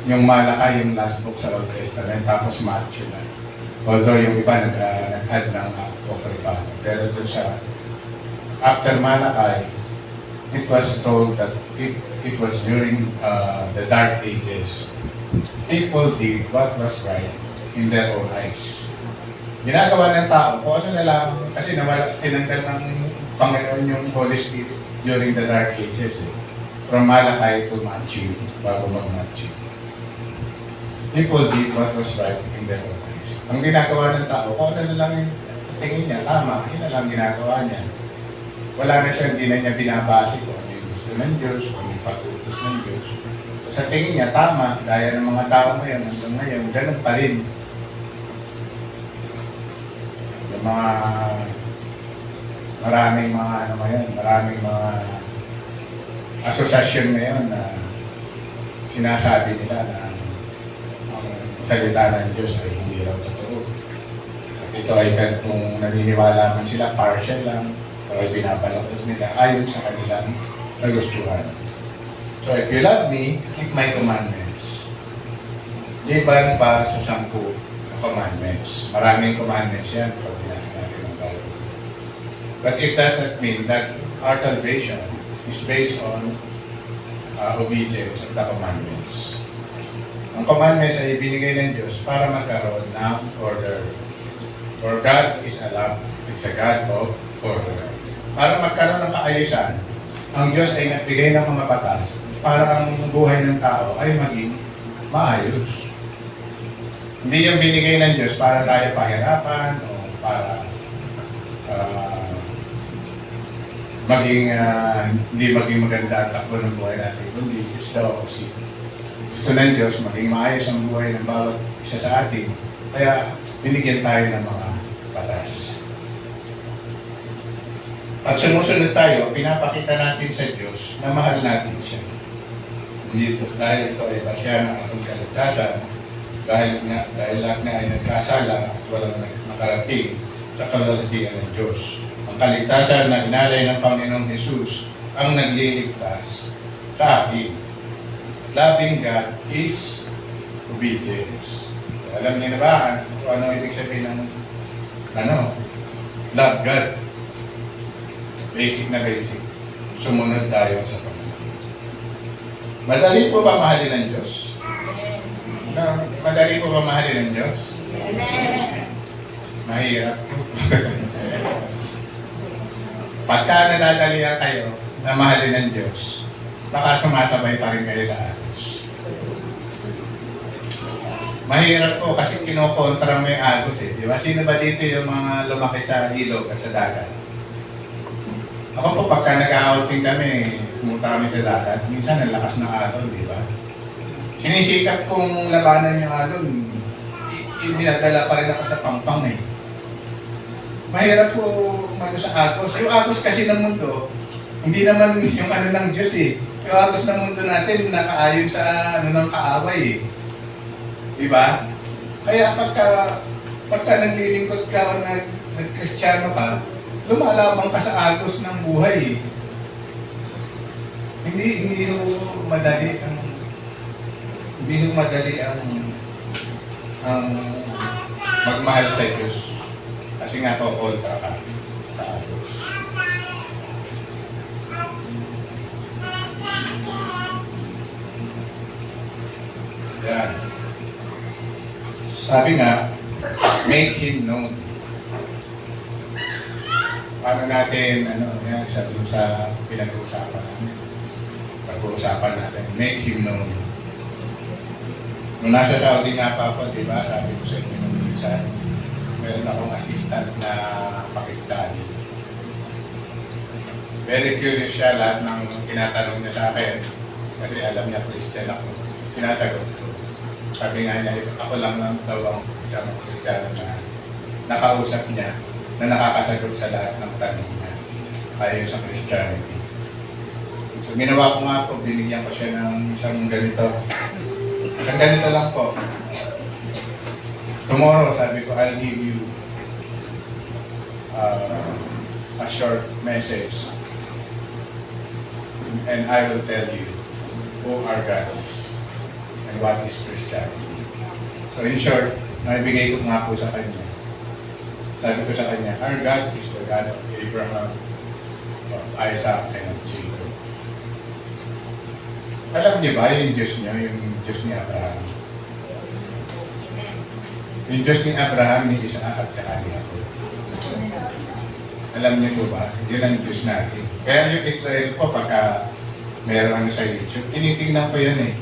Yung Malakay, yung last book sa Old Testament, tapos Matthew na. Although yung iba nag-add ng Apocrypha. Pero dun sa after Malakay, it was told that it was during the Dark Ages. People did what was right in their own eyes. Ginagawa ng tao, kung ano na lang, kasi nawala, tinanggal ng Panginoon yung Holy Spirit during the Dark Ages. From Malakay to Matthew, bago mag-Matthew. People did what was right in their own eyes. Ang ginagawa ng tao, kung ano na lang yung sa tingin niya, tama, yun na lang ginagawa niya. Wala na siya, hindi na niya binabase kung ano yung gusto ng Diyos, kung ano yung pag-utos ng Diyos. Sa tingin niya, tama, gaya ng mga tao ngayon, hanggang ngayon, ganun pa rin. Yung mga maraming mga asosasyon ngayon na sinasabi nila na ang salita ng Diyos ay hindi raw totoo. At ito ay kung naniniwala man sila, partial lang, o ay binabalakot nila ayon sa kanilang kagustuhan. So if you love me, keep my commandments. Liban pa sa 10 na commandments. Maraming commandments yan pag binasa natin ang Bible. But it does not mean that our salvation is based on obedience of the commandments. Ang commandments ay ibinigay ng Diyos para magkaroon ng order. For God is a God of order. Para magkaroon ng kaayusan, ang Diyos ay nagbigay ng mga batas para ang buhay ng tao ay maging maayos. Hindi yung binigay ng Diyos para tayo pahirapan o para hindi maging maganda ang takbo ng buhay natin. Kundi it's the opposite. Gusto ng Diyos maging maayos ang buhay ng bawat isa sa atin. Kaya binigyan tayo ng mga batas. At sumusunod tayo, pinapakita natin sa Diyos na mahal natin siya. Hindi po dahil ito ay basya ng ating kaligtasan, dahil lahat nga ay nagkasala at walang nakarating sa kalalakihan ng Diyos. Ang kaligtasan na inalay ng Panginoong Jesus ang nagliligtas sa atin. Loving God is obedience. Alam niyo na ba kung ano ibig sabihin ng love God? Basic na basic. Sumunod tayo sa Panginoon. Madali po ba mahalin ng Diyos? Madali po ba mahalin ng Diyos? Mahirap po. Pagka nadadalihan kayo na mahalin ng Diyos, baka sumasabay pa rin kayo sa Agos. Mahirap po kasi kinokontra mo yung Agos eh. Di ba? Sino ba dito yung mga lumaki sa ilog at sa dagat? Ako po, pagka nag-outing kami, pumunta kami sa dagat, minsan ang lakas ng alon, di ba? Sinisikat kong labanan yung alon, dinadala pa rin ako sa pampang eh. Mahirap po sa Agos. Yung Agos kasi ng mundo, hindi naman yung ng Diyos eh. Yung Agos ng mundo natin, nakaayon sa ng kaaway eh. Di ba? Kaya pagka naglilingkod ka o nag-Kristiyano ka, lumalabang ka sa Agos ng buhay eh. Hindi madali ang magmahal sa Diyos. Kasi nga po, kontra ka sa Agos. Yan. Sabi nga, make Him known. Paano natin, yan, sabi sa pinag-uusapan natin. Pag-uusapan natin, make Him known. Nung nasa Saudi nga pa ako, di ba, sabi ko sa inyo nung minsan, meron akong assistant na Pakistani. Very curious siya, lahat ng tinatanong niya sa akin. Kasi alam niya Christian ako. Sinasagot ko. Sabi nga niya, ako lang daw ang isang Christian na nakausap niya na nakakasagot sa lahat ng tanong niya. Ayon sa Christianity. So ginawa ko nga po, binigyan ko siya ng isang ganito. Isang ganito lang po. Tomorrow, sabi ko, I'll give you a short message and I will tell you who our God is and what is Christianity. So in short, naibigay ko nga po sa kanya. Sabi ko sa kanya, our God is the God of Abraham, of Isaac, and of Jacob. Alam niyo ba yung Diyos niya, yung Diyos ni Abraham? Yung Diyos ni Abraham, ni Isaac at saka ni Jacob. Alam niyo po ba? Yun ang Diyos natin. Kaya yung Israel po, pagka meron sa YouTube, tinitingnan ko yun eh.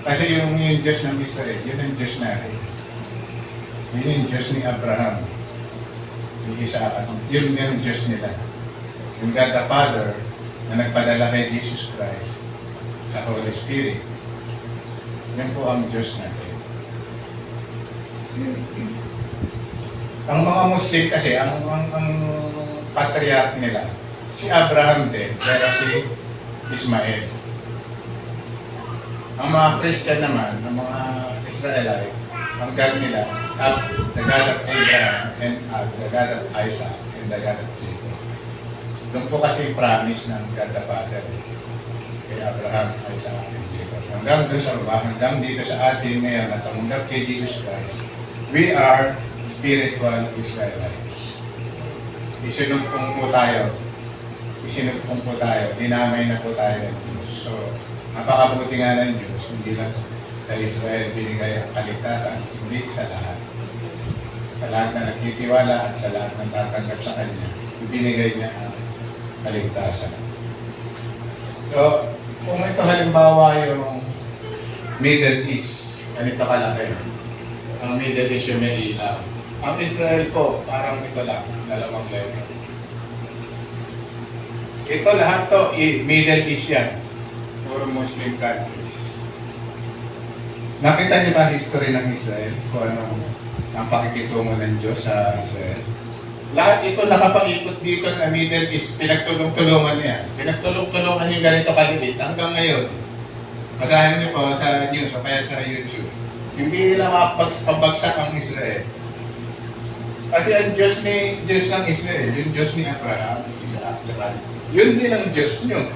Kasi yung Diyos ng Israel, yun ang Diyos natin. Yun yung Diyos ni Abraham, ni Isaac at yun yung Diyos nila. Yung God the Father na nagpadala kay Jesus Christ sa Holy Spirit. Yan po ang Diyos natin. Ang mga Muslim kasi, ang patriarch nila, si Abraham din, pero si Ismael. Ang mga Christian naman, ang mga Israelite, ang God nila, the God of Abraham, and the God of Isaac, and the God of Jacob. Doon po kasi promise ng God the Father kay Abraham, Isaac, and Jacob. Hanggang doon sa baba, hanggang dito sa atin ngayon na tumanggap kay Jesus Christ, We are spiritual Israelites. Isinumpong po tayo. Isinumpong po tayo. Dinamay na po tayo ng Diyos. So, napakabuti nga ng Diyos. Hindi lang sa Israel binigay ang kaligtasan, hindi sa lahat. Sa lahat na nagtitiwala at sa lahat ng tatanggap sa Kanya, ibinigay niya ang kaligtasan. So, kung ito halimbawa yung Middle East, ganito kalaki. Ang Middle East yung may ilaw. Ang Israel po, parang ito lang, dalawang level. Ito lahat to, Middle East yan. Puro Muslim countries. Nakita niyo ba history ng Israel? Kung ano ang pakikitungo ng Diyos sa Israel? Lahat ito nakapag-ikot dito na Middle East, pinagtulong-tulungan niya. Pinagtulong-tulungan yung ganito kaliit hanggang ngayon. Basahin niyo po sa news o kaya sa YouTube. Hindi nila mapabagsak ang Israel. Kasi ang Diyos ng Israel, yung Diyos ni Abraham, Isaac, tsaka yun din ang Diyos niyo.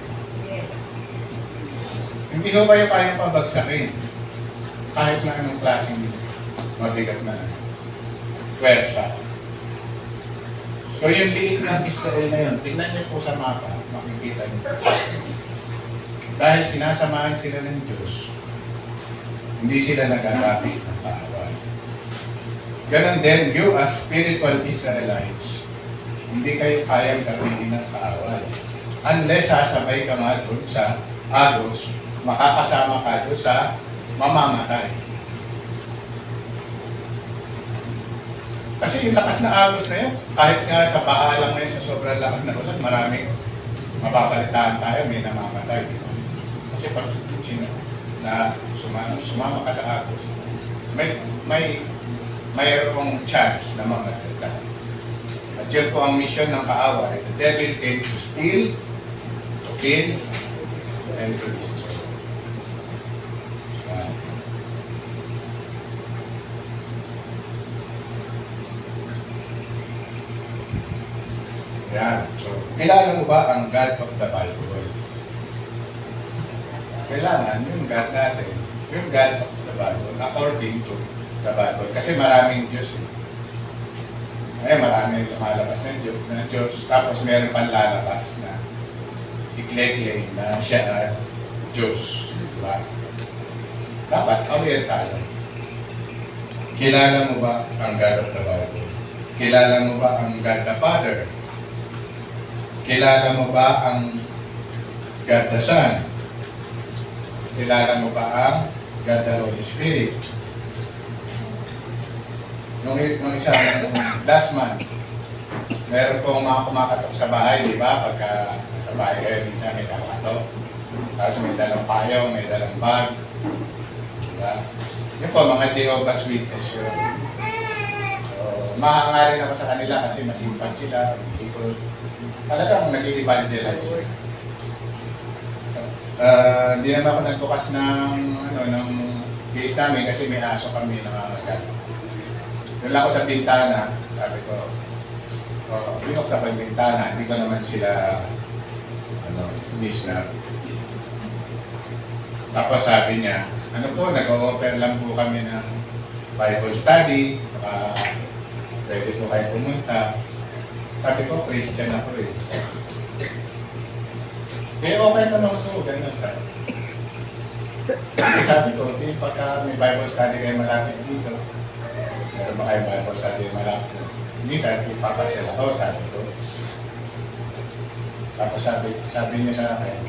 Hindi ko kayo kayang pabagsakin. Kahit na anong klaseng mabigat na pwersa. So yung liit ng Israel na yun, tingnan niyo po sa mapa, makikita niyo. Dahil sinasamahan sila ng Diyos, hindi sila nag-arapi ng kaaway. Ganon din, you as spiritual Israelites, hindi kayo kayang gawin ng kaaway. Unless sasabay ka nga doon sa agos, makakasama ka doon sa mamamatay. Kasi yung lakas na agos na yun, kahit nga sa baha lang ngayon sa sobrang lakas na ulan, maraming mapapalitaan tayo, may namamatay. Kasi pag na sumama ka sa agos, mayroong chance na mamatay. At yun po ang mission ng kaaway. The devil came to steal, to kill, and to destroy. Yan. So, kilala mo ba ang God of the Bible? Kailangan yung God natin, yung God of the Bible, according to the Bible. Kasi maraming Diyos eh. Maraming lumalabas na Diyos, tapos meron pang lalabas na i-claim na siya na Diyos. Diba? Dapat aware tayo. Kilala mo ba ang God of the Bible? Kilala mo ba ang God the Father? Kilala mo ba ang God the Son? Kilala mo ba ang God the Holy Spirit? Nung last month, meron pong mga kumakatok sa bahay, di ba? Pagka sa bahay kayo, minsan may kumakatok. Tapos may dalang payo, may dalang bag. Diba? Yun po, mga Jehovah's Witness yun. So, mahangarin ako sa kanila kasi masipag sila, ikot. Talagang nag-evangelize. Hindi naman ako nagbukas ng gate namin kasi may aso kami na nakagat. Doon lang ako sa bintana, sabi ko, binok sa bintana, hindi ko naman sila listener. Tapos sabi niya, nag-o-offer lang po kami ng Bible study, pwede po kayo pumunta. Sabi ko, Christian ako eh. Okay naman ito, ganyan sabi. Sabi ko, pagka may Bible study kayo malapit dito, meron ba kayo Bible study malapit? Hindi, sabi, ipapasya ako, sabi ko. Tapos sabi niya sa akin,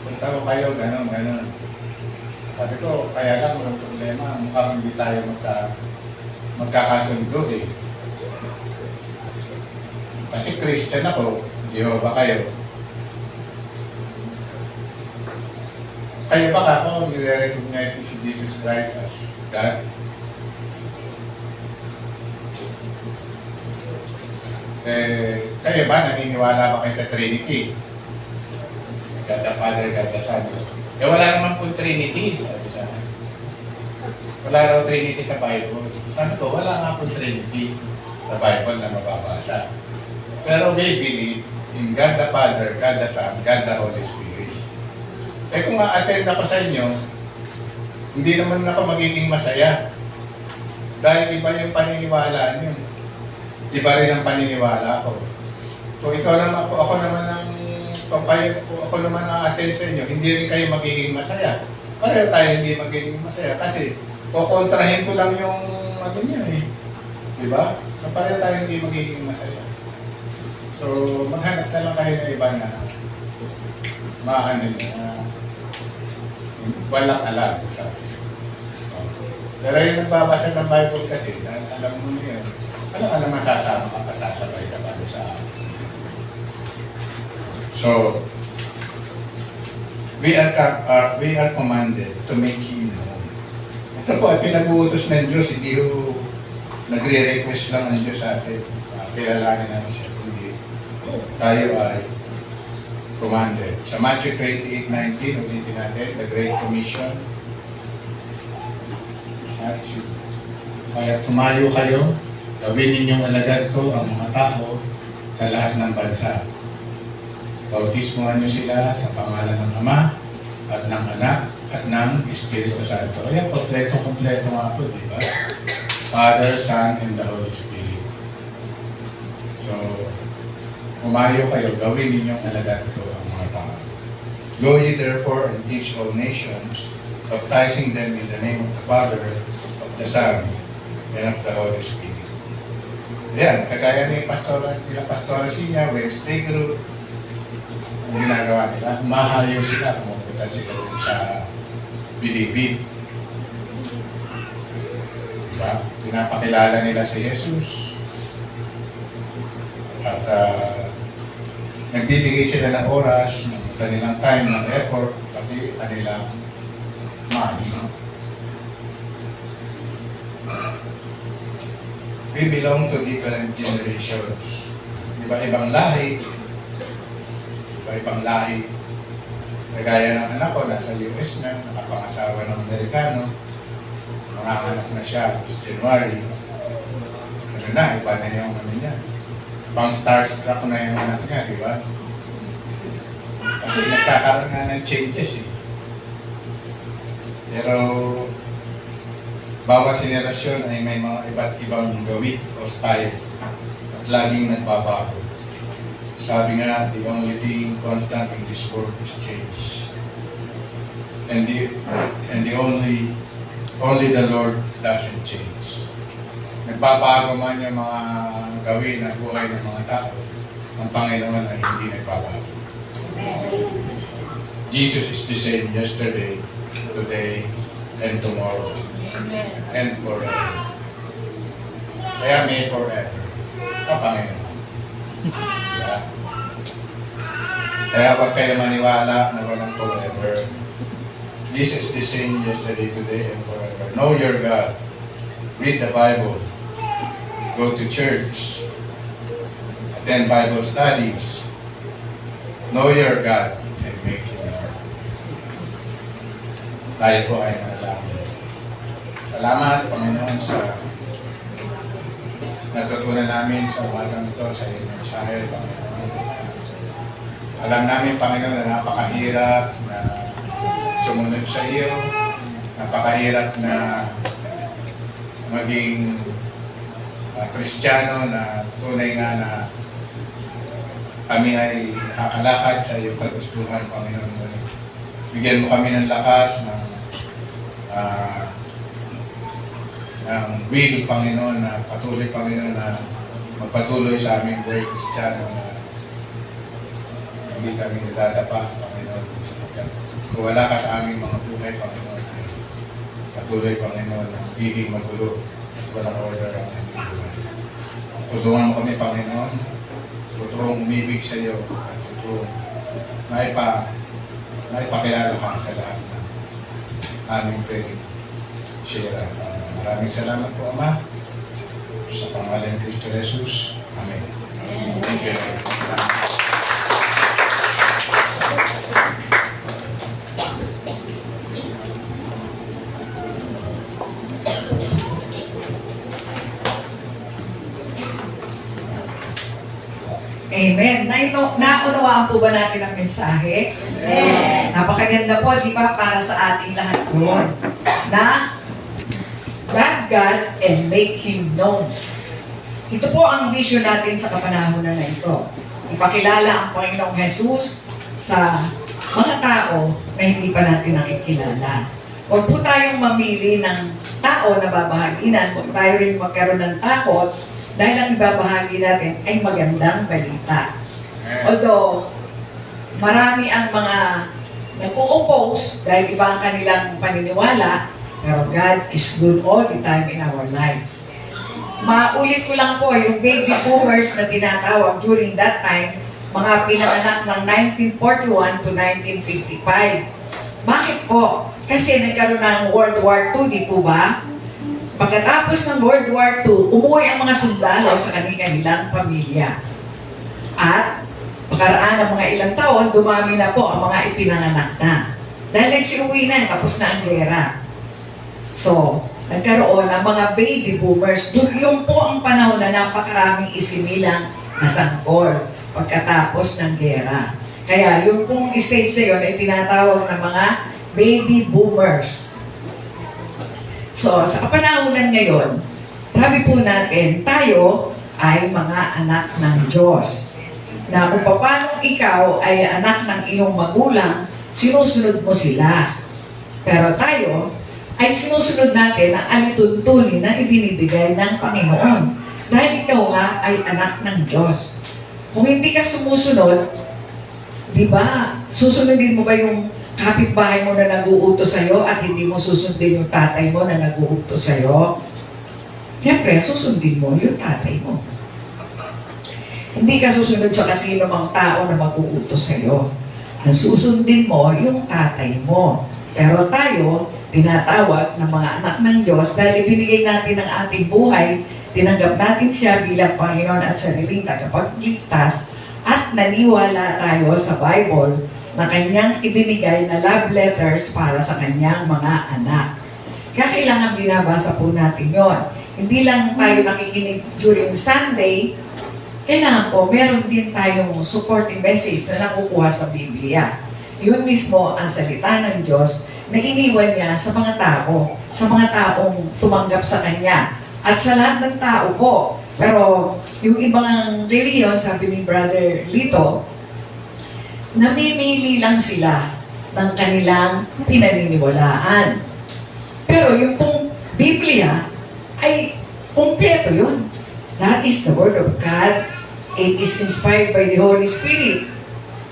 punta ko kayo, gano'n. Sabi ko, kaya lang, walang problema, mukhang hindi tayo magkakasundo eh. Kasi Christian ako, Jehovah kayo. Kayo ba ako nire-recognize si Jesus Christ as God? Kayo ba naniniwala ba kayo sa Trinity? God the Father, God the Son. Wala naman po Trinity, sabi siya. Wala raw Trinity sa Bible. Sabi ko, wala nga po Trinity sa Bible na mababasa. Pero we believe in God the Father, God the Son, God the Holy Spirit. Kung ma-attend ako sa inyo, hindi naman ako magiging masaya. Dahil iba yung paniniwala niyo. Iba rin ang paniniwala ko. Kung ikaw naman, ako naman ang attend sa inyo, hindi rin kayo magiging masaya. Pareho tayo hindi magiging masaya kasi kukontrahin ko lang yung ano niya eh. Di ba? So pareho tayo hindi magiging masaya. So maghanap na lang kayo ng iba na maano niya, walang alam sa akin. Pero yung nagbabasa ng Bible kasi, alam mo niya, alam ka na masasama ka, pasasabay ka pa sa akin. So, we are commanded to make Him known. Ito po ay pinag-uutos ng Diyos, hindi yung nagre-request lang ng Diyos sa atin. Kilalanin natin siya, hindi. Tayo ay commanded. Sa Matthew 28:19, ulitin natin, the Great Commission. Kaya tumayo kayo, gawin ninyong alagad ko ang mga tao sa lahat ng bansa. Bautismuhan niyo sila sa pangalan ng Ama at ng Anak at ng Espiritu Santo. Kaya kompleto nga po, di ba? Father, Son, and the Holy Spirit. So, umayo kayo, gawin ninyong alagad ko ang mga tao. Go ye therefore and teach all nations, baptizing them in the name of the Father, of the Son, and of the Holy Spirit. Ayan, kagaya ni Pastora Sinya, Wednesday group, ang ginagawa nila, mahayo sila, pumupunta sila sa bilibid. Diba? Pinapakilala nila si Jesus. At nagbibigay sila ng oras, ng kanilang time, ng effort, pati kanilang money. We belong to different generations. Iba-ibang lahi. Iba-ibang lahi. Kagaya ng anak ko, nasa US na, nakapangasawa ng Amerikano. Manganganak na siya this January. Ano na, iba na yung ano niya. Pang starstruck na yung anak niya, di ba? Kasi nagkakaroon nga ng changes eh. Pero bawat henerasyon ay may mga iba't ibang gawin o style at laging nagbabago. Sabi nga, the only thing constant in this world is change. And the only the Lord doesn't change. Nagbabago man yung mga gawin at buhay ng mga tao, ang Panginoon ay hindi nagbabago. Jesus is the same yesterday, today, and tomorrow. Amen. And forever. Kaya may forever sa Panginoon. Yeah. Kaya huwag kayo maniwala na walang forever. Jesus is the same yesterday, today, and forever. Know your God. Read the Bible. Go to church. Attend Bible studies. Know your God and make Him known. Tayo po ay manalangin. Salamat, Panginoon, sa natutunan namin sa umagang ito sa iyong mensahe, Panginoon. Alam namin, Panginoon, na napakahirap na sumunod sa iyo. Napakahirap na maging Kristiyano na tunay nga na kami ay nakakalakad sa iyong kagustuhan, Panginoon. Bigyan mo kami ng lakas ng will, Panginoon, na patuloy, Panginoon, na magpatuloy sa aming buhay Kristiyano na hindi kami nadadapa, Panginoon. Kung wala ka sa aming mga buhay, Panginoon, patuloy, Panginoon, na higing magulo at walang order ang aming buhay. Tulungan mo kami, Panginoon, totoong umibig sa iyo at totoong maipakilala ka sa lahat ng aming pwedeng share. Maraming salamat po, Ama. Sa pangalan ng Kristo Jesus. Amen. Thank you. Amen. Naunawaan po ba natin ang mensahe? Amen. Napakaganda po, di ba, para sa ating lahat yun. Na God God and make Him known. Ito po ang vision natin sa kapanahonan na ito. Ipakilala ang Panginoong Jesus sa mga tao na hindi pa natin nakikilala. Huwag po tayong mamili ng tao na babahaginan. Huwag tayo rin magkaroon ng takot dahil ang ibabahagi natin ay magandang balita. Although, marami ang mga nag-o-oppose dahil iba ang kanilang paniniwala, pero God is good all the time in our lives. Maulit ko lang po, yung baby boomers na tinatawag during that time, mga pinanganak ng 1941 to 1955. Bakit po? Kasi nagkaroon ng World War II, di po ba? Pagkatapos ng World War II, umuwi ang mga sundalo sa kanilang pamilya. At pagkaraan ng mga ilang taon, dumami na po ang mga ipinanganak na. Dahil nagsiuwi na, tapos na ang gera. So, nagkaroon ng mga baby boomers. Yung po ang panahon na napakaraming isinilang na sangkol pagkatapos ng gera. Kaya yung pong stage na yun ay tinatawag ng mga baby boomers. So, sa kapanahonan ngayon, sabi po natin, tayo ay mga anak ng Diyos. Na kung paano ikaw ay anak ng iyong magulang, sinusunod mo sila. Pero tayo ay sinusunod natin ang alituntunin na ibinibigay ng Panginoon. Dahil ikaw nga ay anak ng Diyos. Kung hindi ka sumusunod, di ba, susunodin mo ba yung kapitbahay mo na nag-uutos sa'yo at hindi mo susundin yung tatay mo na nag-uutos sa'yo? Siyempre, susundin mo yung tatay mo. Hindi ka susunod sa kasino mang tao na mag-uutos sa'yo. Ang susundin mo yung tatay mo. Pero tayo, tinatawag ng mga anak ng Diyos dahil ibinigay natin ang ating buhay, tinanggap natin siya bilang Panginoon at sariling tagapagligtas at naniwala tayo sa Bible na kanyang ibinigay na love letters para sa kanyang mga anak. Kaya kailangan binabasa po natin yon. Hindi lang tayo nakikinig during Sunday, kailangan po meron din tayong supporting message na nakukuha sa Biblia. Yun mismo ang salita ng Diyos na iniwan niya sa mga tao, sa mga taong tumanggap sa Kanya. At sa lahat ng tao po. Pero yung ibang reliyon, sabi ni Brother Lito, namimili lang sila ng kanilang pinaniniwalaan. Pero yung pong Biblia ay kumpleto yun. That is the Word of God. It is inspired by the Holy Spirit.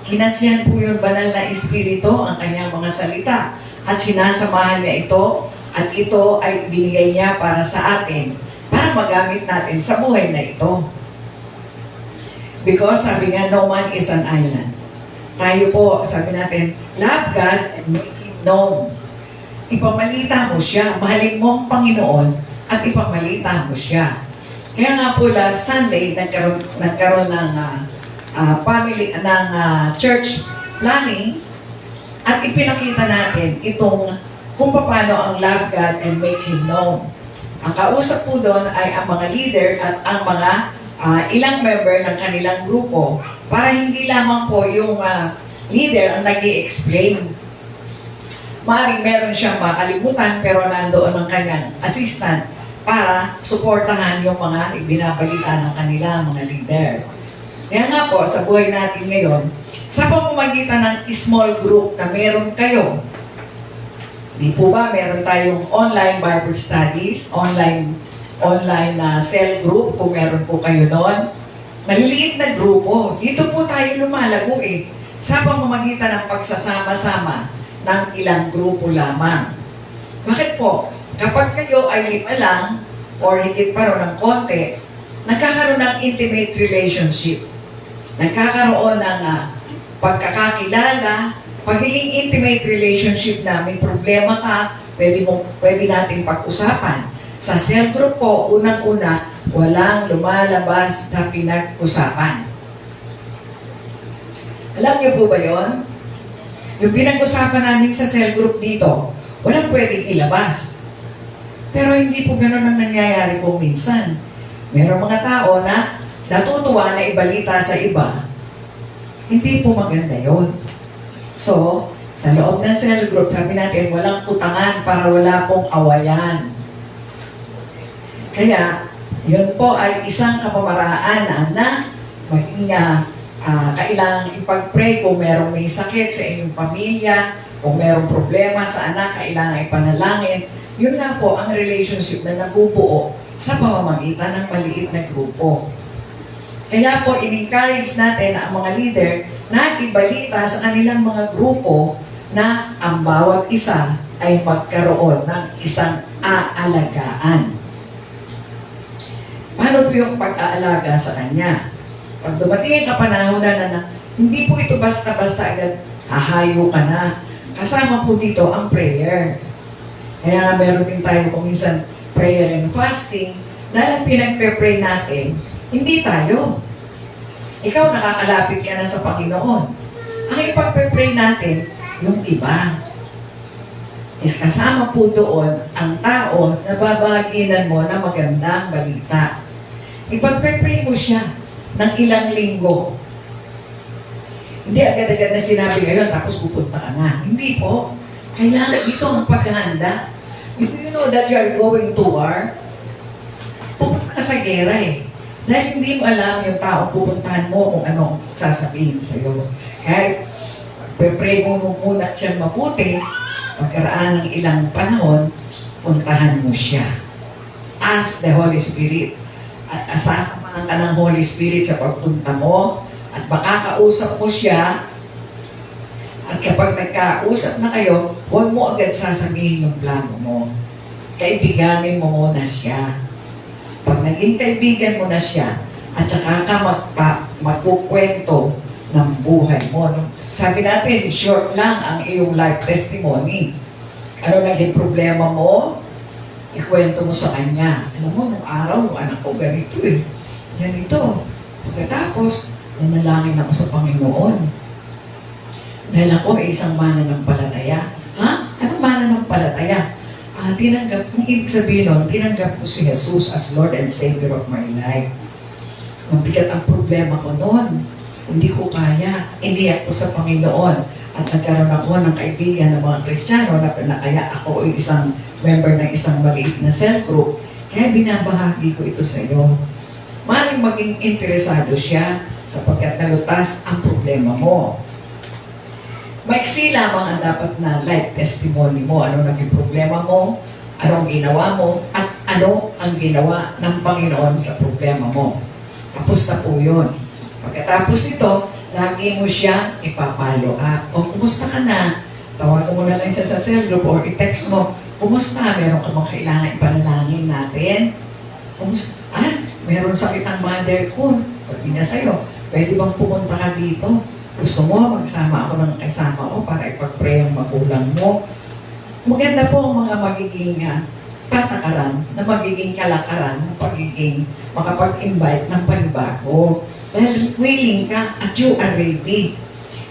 Kinasiyan po yung banal na Espiritu ang kanyang mga salita. At sinasamahan niya ito, at ito ay binigay niya para sa atin, para magamit natin sa buhay na ito. Because sabi nga, no man is an island. Tayo po, sabi natin, love God and make Him known. Ipamalita mo siya, mahalin mo ang Panginoon, at ipamalita mo siya. Kaya nga po last Sunday, nagkaroon ng church planning, at ipinakita natin itong kung paano ang love God and make Him known. Ang kausap po doon ay ang mga leader at ang mga ilang member ng kanilang grupo para hindi lamang po yung leader ang nag-i-explain. Maaaring meron siyang makalimutan pero nandoon ang kanyang assistant para suportahan yung mga ibinabalita ng kanilang mga leader. Kaya nga po, sa buhay natin ngayon, sa pamamagitan ng small group na meron kayo, di po ba meron tayong online Bible studies, online cell group kung meron po kayo noon. Maliliit na grupo. Dito po tayo lumalago sa pamamagitan ng pagsasama-sama ng ilang grupo lamang. Bakit po? Kapag kayo ay 5 lang or higit pa rin ng konti, nagkakaroon ng intimate relationship. Nagkakaroon ng pagkakakilala, pagiging intimate relationship na may problema ka, pwede natin pag-usapan. Sa cell group po, unang-una, walang lumalabas na pinag-usapan. Alam niyo po ba yon? Yung pinag-usapan namin sa cell group dito, walang pwedeng ilabas. Pero hindi po ganun ang nangyayari po minsan. Merong mga tao na natutuwa na ibalita sa iba. Hindi po maganda yon. So, sa loob ng cell group, sabi natin, walang utangan para wala pong awayan. Kaya, yun po ay isang kapamaraan na maging kailangang ipag-pray kung merong may sakit sa inyong pamilya, kung merong problema sa anak, kailangan ipanalangin. Yun nga po ang relationship na nabubuo sa pamamagitan ng maliit na grupo. Kaya po, in-encourage natin ang mga leader na ibalita sa kanilang mga grupo na ang bawat isa ay magkaroon ng isang aalagaan. Paano po yung pag-aalaga sa kanya? Pag dumating ang kapanahon na hindi po ito basta-basta agad hahayo ka na. Kasama po dito ang prayer. Kaya nga meron din tayo kung minsan prayer and fasting. Dahil ang pinagpe-pray natin, hindi tayo. Ikaw nakakalapit ka na sa Panginoon. Ang ipagpe-pray natin, yung iba. Kasama po doon ang tao na babaginan mo na magandang balita. Ipagpe-pray mo siya ng ilang linggo. Hindi agad-agad na sinabi ngayon tapos pupunta ka na. Hindi po. Kailangan ito ang paghahanda. If you know that you are going to war, pupunta ka sa gera eh. Dahil hindi mo alam yung taong pupuntahan mo kung anong sasabihin sa'yo. Kaya pray mo muna siya mabuti, pagkaraan ng ilang panahon, puntahan mo siya. Ask the Holy Spirit. At asasamahan ka ng Holy Spirit sa pagpunta mo at makakausap mo siya. At kapag nagkausap na kayo, huwag mo agad sasabihin yung plano mo. Kaibiganin mo muna siya. Pag naging kaibigan mo na siya, at saka ka magkukwento ng buhay mo. No? Sabi natin, short lang ang iyong life testimony. Ano naging problema mo? Ikwento mo sa kanya. Alam mo, nung araw, nung anak ko, ganito eh. Yan ito. Pagkatapos, nanalangin ako sa Panginoon. Dahil ako ay isang mananampalataya. Ha? Anong mananampalataya? Tinanggap, kung ibig sabihin nun, tinanggap ko si Jesus as Lord and Savior of my life. Mabigat ang problema ko noon. Hindi ko kaya. Iniyak ko sa Panginoon. At nagkaroon ako ng kaibigan ng mga Kristiyano na kaya ako ay isang member ng isang maliit na cell group. Kaya binabahagi ko ito sa iyo. Maaaring maging interesado siya sapagkat nalutas ang problema mo. Maiksi lamang ang dapat na life testimony mo. Ano naging problema mo, ano ang ginawa mo, at ano ang ginawa ng Panginoon sa problema mo. Tapos na po yun. Pagkatapos ito, lagi mo siya ipapalo up. O kumusta ka na? Tawagan mo na lang siya sa cell group or i-text mo, kumusta? Meron ka bang kailangan ipanalangin natin? Kumusta? Meron sakit ang mother ko. Sabi niya sa'yo, pwede bang pumunta ka dito? Gusto mo, magsama ako ng kasama ko para ipag-pray ang magulang mo. Maganda po ang mga magiging patakaran, na magiging kalakaran, na pagiging makapag-invite ng panibago. Dahil willing ka at you are ready.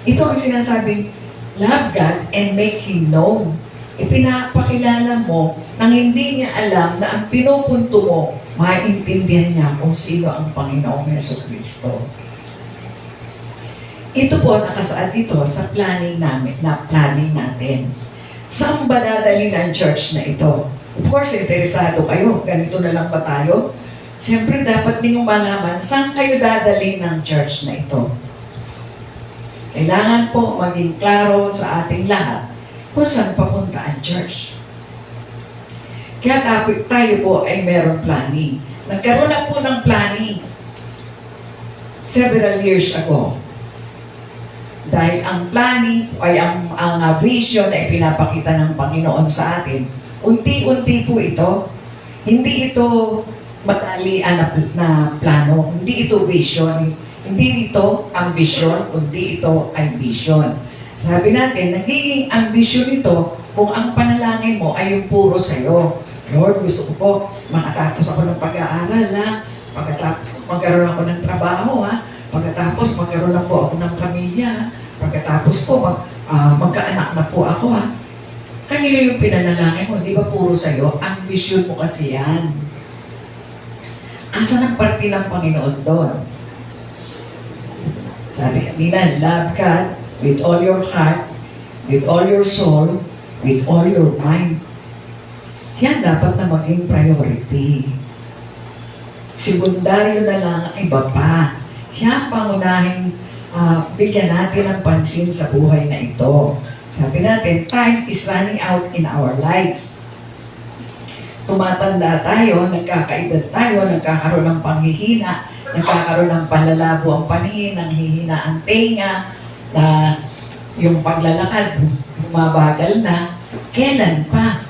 Ito ang sinasabing, love God and make Him known. Ipinapakilala mo nang hindi niya alam na ang pinupunto mo, maintindihan niya kung sino ang Panginoong Jesucristo. Ito po nakasaad dito sa planning natin. Saan ba dadalhin ang church na ito? Of course, interesado kayo. Ganito na lang ba tayo? Siyempre, dapat ninyong malaman saan kayo dadalhin ng church na ito. Kailangan po maging klaro sa ating lahat kung saan papunta ang church. Kaya tayo po ay meron planning. Nagkaroon na po ng planning several years ago. Dahil ang planning ay ang vision na ipinapakita ng Panginoon sa atin, unti-unti po ito. Hindi ito madalian na plano. Hindi ito vision. Hindi ito ambition, kundi ito ay vision. Sabi natin, nagiging ambition ito kung ang panalangin mo ay yung puro sa'yo. Lord, gusto ko po makatapos ako ng pag-aaral, ha? Pagkatapos magkaroon ako ng trabaho, ha? Pagkatapos magkaroon na po ako ng pamilya, pagkatapos po magkaanak na po ako, ha? Kanino yung pinanalangin mo? Di ba puro sa'yo? Ambition mo kasi yan. Asan ang parte ng Panginoon doon? Sabi kanina, love God with all your heart, with all your soul, with all your mind. Yan dapat na maging priority. Sekundaryo na lang ang iba pa. Siya ang pangunahing bigyan natin ng pansin sa buhay na ito. Sabi natin, time is running out in our lives. Tumatanda tayo, nagkakaedad tayo, nagkakaroon ng panghihina, nagkakaroon ng panlalabo ang paningin, nanghihina ang tenga, na yung paglalakad, bumabagal na. Kailan pa?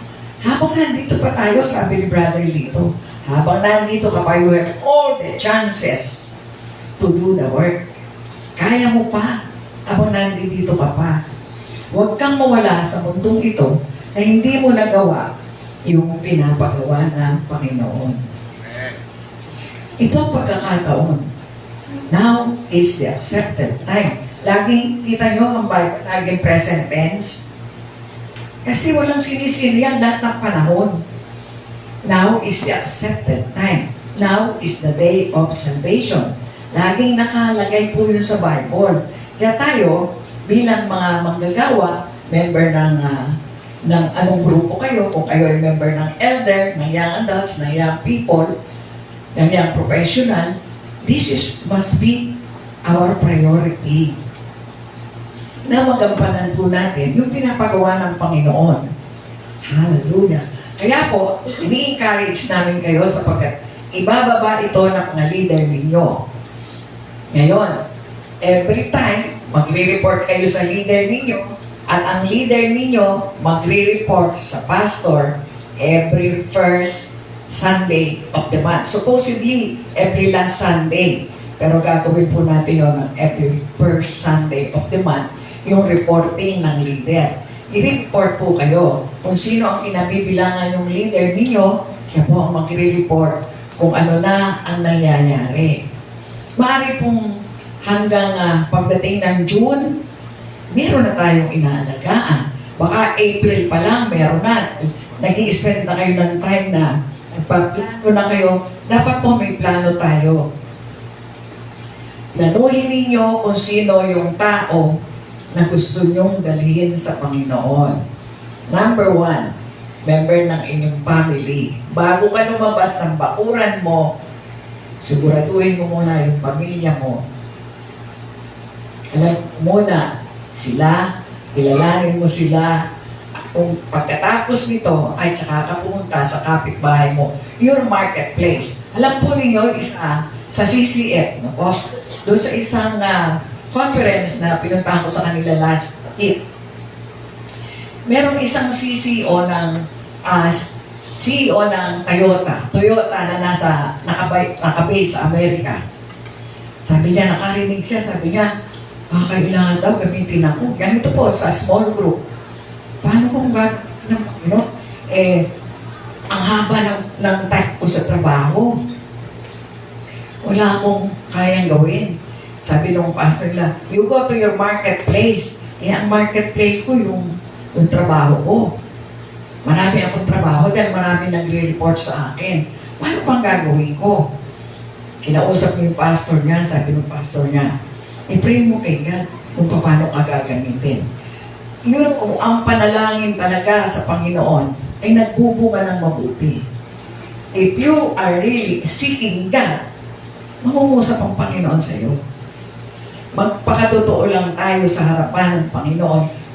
Habang nandito pa tayo, sabi ni Brother Lito, habang nandito ka pa, you have all the chances to do the work. Kaya mo pa, habang nandito ka pa. Huwag kang mawala sa mundong ito na hindi mo nagawa yung pinapagawa ng Panginoon. Ito ang pagkakataon. Now is the accepted time. Laging, kita nyo ang Bible, laging present tense. Kasi walang sinisino yan, lahat ng panahon. Now is the accepted time. Now is the day of salvation. Laging nakalagay po yun sa Bible. Kaya tayo, bilang mga manggagawa, member ng anong grupo kayo, kung kayo ay member ng elder, ng young adults, ng young people, ng young professional, must be our priority. Na magampanan po natin yung pinapagawa ng Panginoon. Hallelujah. Kaya po, ini-encourage namin kayo sapagkat ibababa ito ng mga leader ninyo. Ngayon, every time, magre-report kayo sa leader ninyo at ang leader ninyo magre-report sa pastor every first Sunday of the month. Supposedly, every last Sunday. Pero gagawin po natin yun ng every first Sunday of the month, yung reporting ng leader. I-report po kayo kung sino ang kinabibilangan yung leader ninyo, siya po ang magre-report kung ano na ang nangyayari. Maaari pong hanggang pagdating ng June, meron na tayong inaalagaan. Baka April pa lang, meron na. Nag-i-spend na kayo ng time na nagpaplano na kayo. Dapat po may plano tayo. Planuhin ninyo kung sino yung tao na gusto nyong dalhin sa Panginoon. Number 1, member ng inyong family. Bago ka lumabas ng bakuran mo, siguraduhin mo muna yung pamilya mo. Alam mo muna sila, kilalanin mo sila. Kung pagkatapos nito, ay tsaka ka pumunta sa kapitbahay mo, your marketplace. Alam po ninyo, isa sa CCF, no? Doon sa isang conference na pinuntahan ko sa kanila last week. Merong isang CEO ng Toyota. Toyota na nakabase sa Amerika. Sabi niya, nakarinig siya, sabi niya, kailangan daw gamitin ako. Ganito po sa small group. Paano kung ang haba ng type ko sa trabaho. Wala akong kayang gawin. Sabi nung pastor nila, you go to your marketplace. Ang marketplace ko yung trabaho ko. Marami akong trabaho dahil marami nagre-report sa akin. Paano pang gagawin ko? Kinausap niyo yung pastor niya, sabi ng pastor niya, i-pray mo kay God kung paano ka gagamitin. Yun, ang panalangin talaga sa Panginoon ay nagbubunga ng mabuti. If you are really seeking God, mangungusap ang Panginoon sa iyo. Magpakatotoo lang tayo sa harapan ng Panginoon,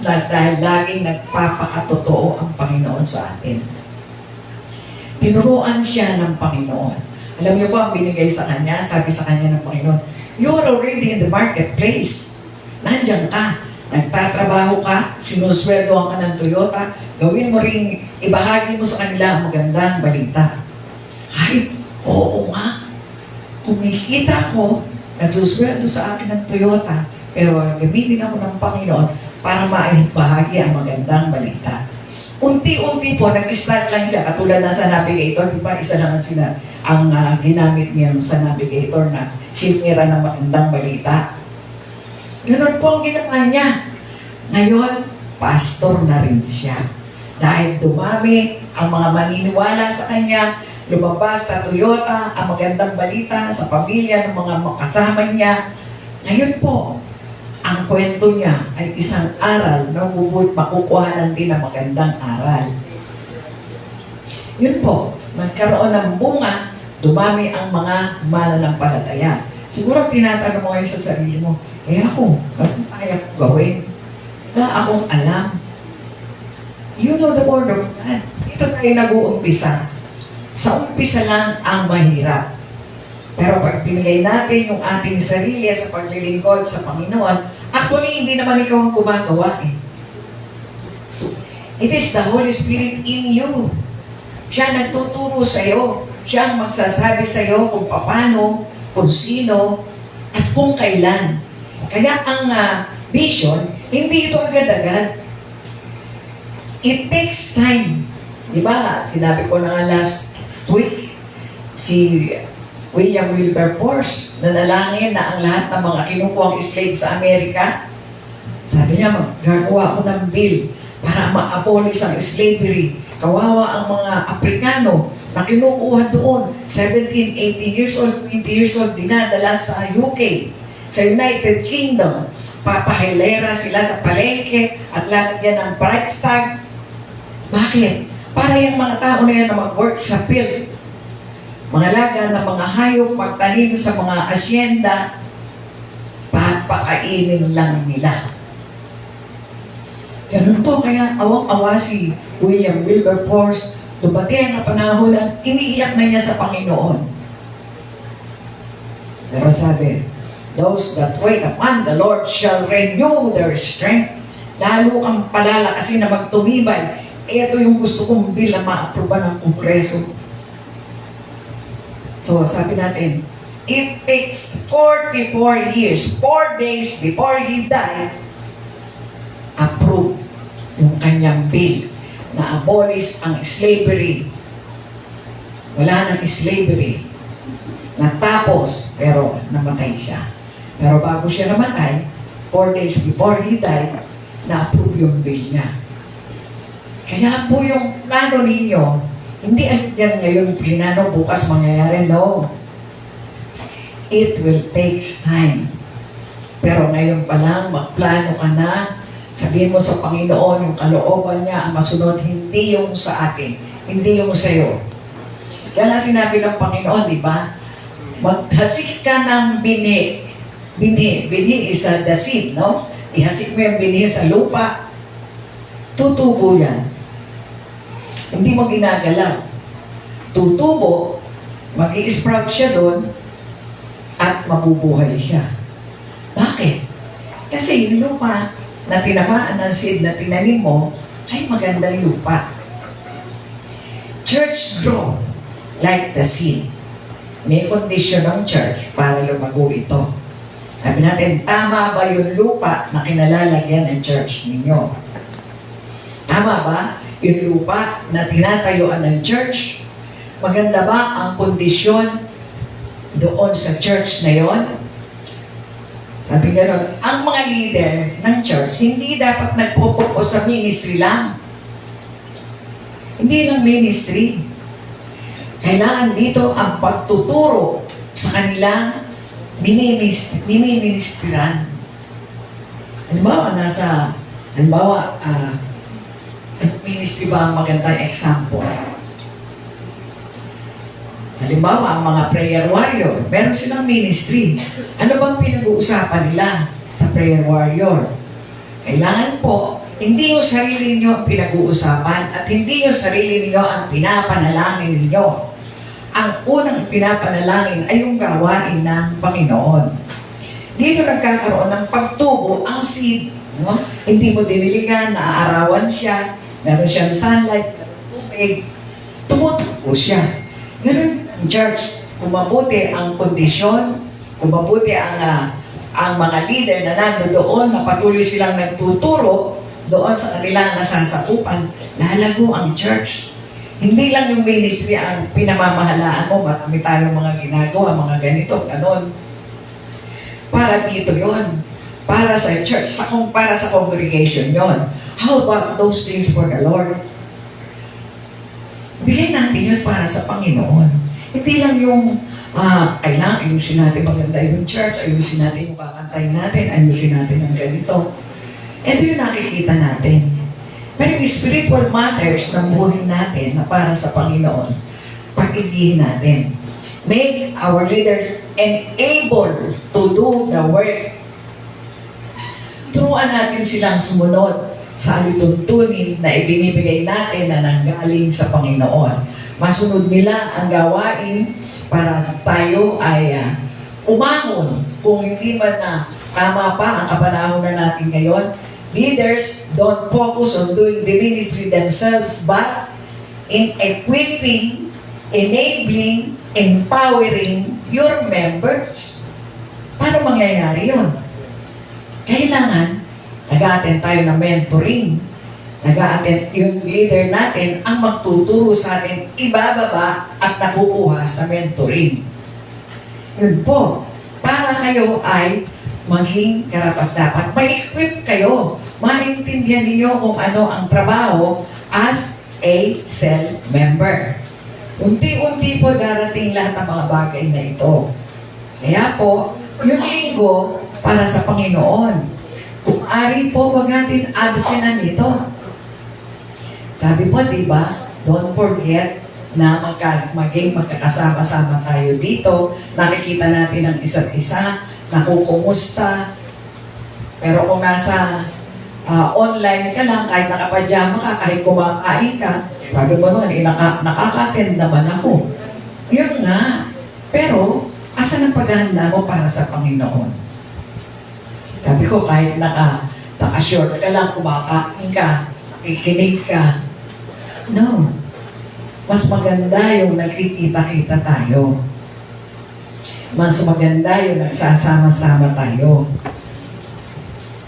dahil laging nagpapakatotoo ang Panginoon sa atin. Tinuruan siya ng Panginoon. Alam niyo po, ang binigay sa kanya, sabi sa kanya ng Panginoon, you're already in the marketplace. Nandiyan ka, nagtatrabaho ka, sinusweldohan ka ng Toyota, gawin mo ring, ibahagi mo sa kanila ang magandang balita. Ay, oo nga. Kumikita ko, nagsusweldo sa akin ng Toyota, pero gamitin ako ng Panginoon para maibahagi ang magandang balita. Unti-unti po, nag-start lang siya, katulad na sa Navigator, di ba, isa naman sila ang ginamit niya sa Navigator na sinira ng magandang balita. Ganun po ang ginawa niya. Ngayon, pastor na rin siya. Dahil dumami ang mga maniniwala sa kanya, lumabas sa Toyota, ang magandang balita sa pamilya ng mga kasama niya. Ngayon po, ang kwento niya ay isang aral na makukuhanan din ng magandang aral. Yun po, magkaroon ng bunga dumami ang mga mananampalataya. Siguro tinatanong mo ngayon sa sarili mo, ako, anong kaya kong gawin? Wala akong alam. You know the Word of God. Ito tayo nag-uumpisa. Sa umpisa lang ang mahirap. Pero pag pinigay natin yung ating sarili sa paglilingkod sa Panginoon, actually, hindi naman ikaw ang gumagawa eh. It is the Holy Spirit in you. Siya nagtuturo sa iyo. Siya ang magsasabi sa iyo kung paano, kung sino, at kung kailan. Kaya ang vision, hindi ito agad-agad. It takes time. Diba? Sinabi ko na nga last week, si William Wilberforce, nanalangin na ang lahat ng mga kinukuhang slave sa Amerika. Sabi niya, gagawa ako ng bill para ma-abolish ang slavery. Kawawa ang mga Aprikano na kinukuha doon, 17, 18 years old, 20 years old, dinadala sa UK, sa United Kingdom. Papahilera sila sa palengke at lalagyan ng price tag. Bakit? Para yung mga tao na yan na mag-work sa field, mga laga ng mga hayop, magtanim sa mga asyenda, papakainin lang nila. Ganun to, kaya awang-awa si William Wilberforce, dumating ang panahon na iniiyak na niya sa Panginoon. Pero sabi, those that wait upon the Lord shall renew their strength. Lalo kang palalakasin na magtumibay. Ito yung gusto kong bill na ma-aproba ng Kongreso. So, sabi natin, it takes 44 years, 4 days before he died, approve yung kanyang bill na abolish ang slavery. Wala nang slavery. Natapos, pero namatay siya. Pero bago siya namatay, 4 days before he died, na-approve yung bill niya. Kaya po yung plano ninyo, hindi yan ngayon plinano, bukas mangyayari. No. It will take time. Pero ngayon pa lang, magplano ka na, sabihin mo sa Panginoon yung kalooban niya, ang masunod, hindi yung sa atin, hindi yung sa iyo. Kaya nga sinabi ng Panginoon, di ba? Maghasik ka ng bini. Bini is the seed, no? Ihasik mo yung bini sa lupa, tutubo yan. Hindi mo ginagalaw. Tutubo, mag-i-sprout siya doon, at mabubuhay siya. Bakit? Kasi yung lupa na tinamaan ng seed na tinanim mo, ay magandang lupa. Church grow like the seed. May kondisyon ng church para lumago ito. Sabi natin, tama ba yung lupa na kinalalagyan ng church ninyo? Tama ba? Yung lupa na tinatayuan ng church, maganda ba ang kondisyon doon sa church na yon? Sabi gano'n, ang mga leader ng church, hindi dapat nagpo-focus sa ministry lang. Hindi lang ministry. Kailangan dito ang pagtuturo sa kanilang miniministiran. Halimbawa, ministry ba ang magandang example? Halimbawa, ang mga prayer warrior, meron silang ministry. Ano bang pinag-uusapan nila sa prayer warrior? Kailangan po, hindi yung sarili niyo ang pinag-uusapan at hindi yung sarili niyo ang pinapanalangin ninyo. Ang unang pinapanalangin ay yung gawain ng Panginoon. Dito nagkakaroon ng pagtubo ang seed. No? Hindi mo diniligan, naaarawan siya, meron siyang sunlight, tubig, tumutubo siya. Ganun, church, kung mabuti ang kondisyon, kung mabuti ang mga leader na nandoon, na patuloy silang nagtuturo doon sa kanilang nasasakupan, lalago ang church. Hindi lang yung ministry ang pinamamahalaan mo, marami tayong mga ginagawa, mga ganito, ganon. Para dito yon, para sa church, para sa congregation yon. How about those things for the Lord? Bigay natin yun para sa Panginoon. Hindi lang yung, kailangan ayusin natin maganda yung church, ayusin natin yung kakantay natin, ayusin natin ang ganito. Ito yung nakikita natin. Pero yung spiritual matters ng buhay natin na para sa Panginoon, pag-igihin natin. Make our leaders enabled to do the work. Turuan natin silang sumunod sa alituntunin na ibinibigay natin na nanggaling sa Panginoon. Masunod nila ang gawain para tayo ay umahon. Kung hindi man na tama pa ang kapanahon na natin ngayon, leaders don't focus on doing the ministry themselves, but in equipping, enabling, empowering your members. Paano mangyayari yun? Kailangan, nag-a-attend tayo ng mentoring. Nag-a-attend yung leader natin ang magtuturo sa atin, ibababa at nakukuha sa mentoring. Yun po, para kayo ay maging karapat-dapat. May-equip kayo. Maintindihan ninyo kung ano ang trabaho as a cell member. Unti-unti po darating lahat ng mga bagay na ito. Kaya po, yung linggo para sa Panginoon. Kung ari po, wag natin absenan ito. Sabi po, diba, don't forget na maging magkakasama-sama tayo dito. Nakikita natin ang isa't isa, nakukumusta. Pero kung nasa online ka lang, kahit nakapajama ka, kahit kumakain ka, sabi mo naman, nakaka-attend naman ako. Yun nga. Pero, asan ang paghahanda mo para sa Panginoon? Sabi ko, kahit naka-short ka lang, kumakain ka, nakikinig ka. No. Mas maganda yung nakikita-kita tayo. Mas maganda yung nagsasama-sama tayo.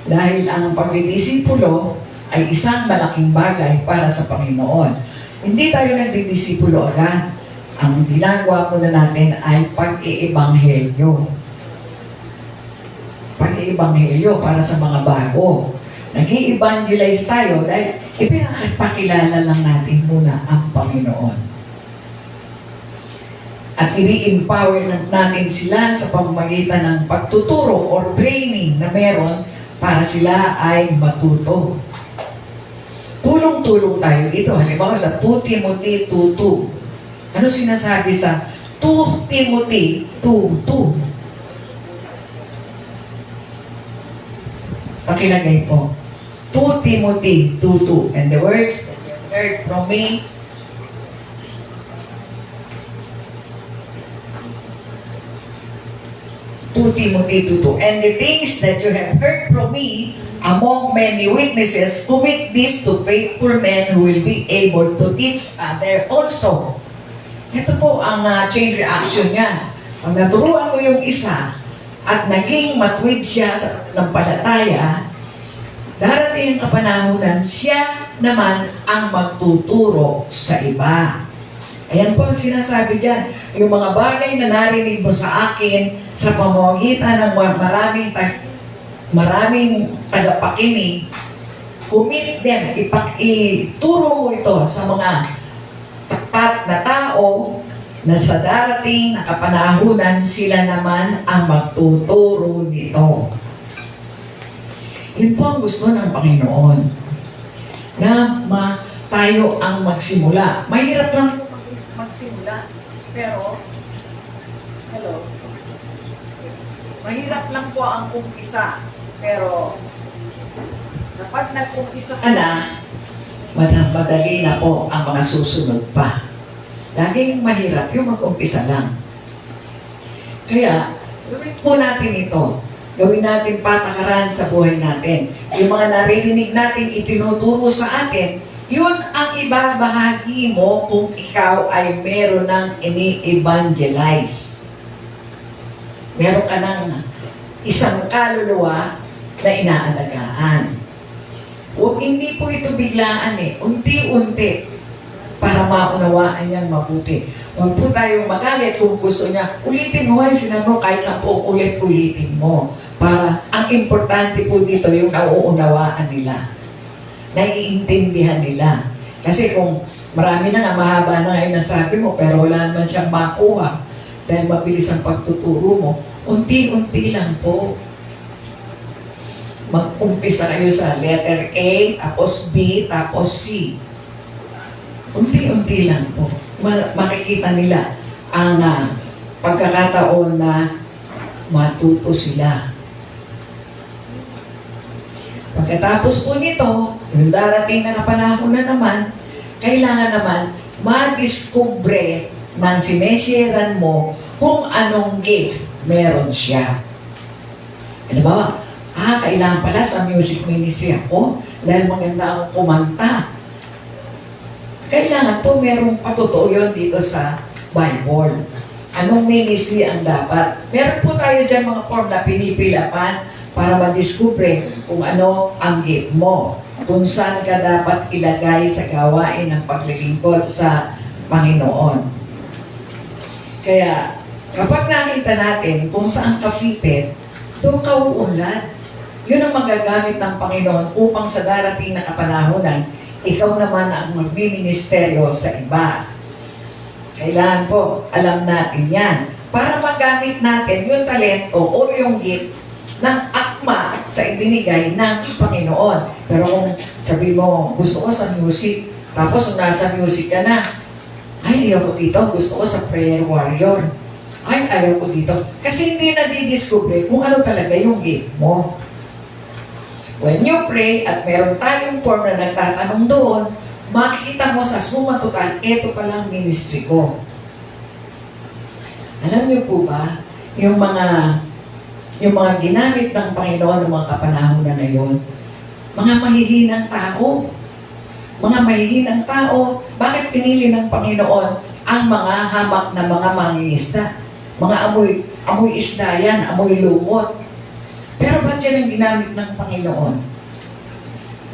Dahil ang pagdidisipulo ay isang malaking bagay para sa Panginoon. Hindi tayo nagdidisipulo agad. Ang ginagawa muna natin ay pag-iibanghelyo. Pag-iibanghelyo para sa mga bago. Nag-i-evangelize tayo dahil ipinakipakilala lang natin muna ang Panginoon. At i-empower natin sila sa pamamagitan ng pagtuturo or training na meron para sila ay matuto. Tulong-tulong tayo dito. Halimbawa sa 2 Timothy 2:2. Ano sinasabi sa 2 Timothy 2:2? Pakilagay po. 2 Timothy 2:2. And the words that you heard from me, Timothy 2:2. And the things that you have heard from me among many witnesses, commit this to faithful men who will be able to teach others also. Ito po ang chain reaction niya. Pag naturuan mo yung isa at naging matuwid siya sa palataya, darating ang kapanahunan, siya naman ang magtuturo sa iba. Ayan po ang sinasabi dyan. Yung mga bagay na narinig mo sa akin sa pamamagitan ng maraming tagapakinig, commit them, ituro mo ito sa mga tapat na tao na sa darating na kapanahunan, sila naman ang magtuturo nito. Yun po ang gusto ng Panginoon. Na tayo ang magsimula. Mahirap lang magsimula, pero mahirap lang po ang umpisa, pero kapag nag-umpisa ka na, madali na po ang mga susunod pa. Laging mahirap yung mag-umpisa lang. Kaya, gawin po natin ito. Gawin natin patakaran sa buhay natin. Yung mga naririnig natin itinuturo sa atin, yun ang ibabahagi mo kung ikaw ay meron ng ini-evangelize. Meron ka ng isang kaluluwa na inaalagaan. O hindi po ito biglaan unti-unti para maunawaan niyan mabuti. Huwag po tayong magalit kung gusto niya. Ulitin mo sinabi mo kahit 10 ulit-ulitin mo. Para ang importante po dito yung nauunawaan nila. Naiintindihan nila. Kasi kung marami na nga, mahaba na ngayon nasabi mo, pero wala naman siyang makuha dahil mabilis ang pagtuturo mo, unti-unti lang po. Mag-umpisa kayo sa letter A, tapos B, tapos C. Unti-unti lang po. Makikita nila ang pagkakataon na matuto sila. Pagkatapos po nito, yung darating na panahon na naman, kailangan naman madiskubre ng sinesharean mo kung anong gift meron siya. Alam ba, kailangan pala sa music ministry ako dahil maganda akong kumanta. Kailangan po merong patotoo yun dito sa Bible. Anong ministry ang dapat? Meron po tayo dyan mga form na pinipilapan para madiskubre kung ano ang gift mo. Kung saan ka dapat ilagay sa gawain ng paglilingkod sa Panginoon. Kaya, kapag nakita natin kung saan ka fitted, doon ka uunlad. Yun ang magagamit ng Panginoon upang sa darating na kapanahonan, ikaw naman ang magbiministeryo sa iba. Kailangan po, alam natin yan. Para magamit natin yung talento o yung gift ng akma sa ibinigay ng Panginoon. Pero kung sabi mo, gusto ko sa music, tapos kung nasa music ka na, ay, ayaw ko dito, gusto ko sa prayer warrior. Ay, ayaw ko dito. Kasi hindi na didiscover kung ano talaga yung gift mo. When you pray at meron tayong form na nagtatanong doon, makikita mo sa suma total, eto palang ministry ko. Alam niyo po ba, yung mga ginamit ng Panginoon ng mga kapanahonan na yun, mga mahihinang tao. Mga mahihinang tao, bakit pinili ng Panginoon ang mga hamak na mga mangingisda? Mga amoy isda yan, amoy lumot. Pero ba't yan ang ginamit ng Panginoon?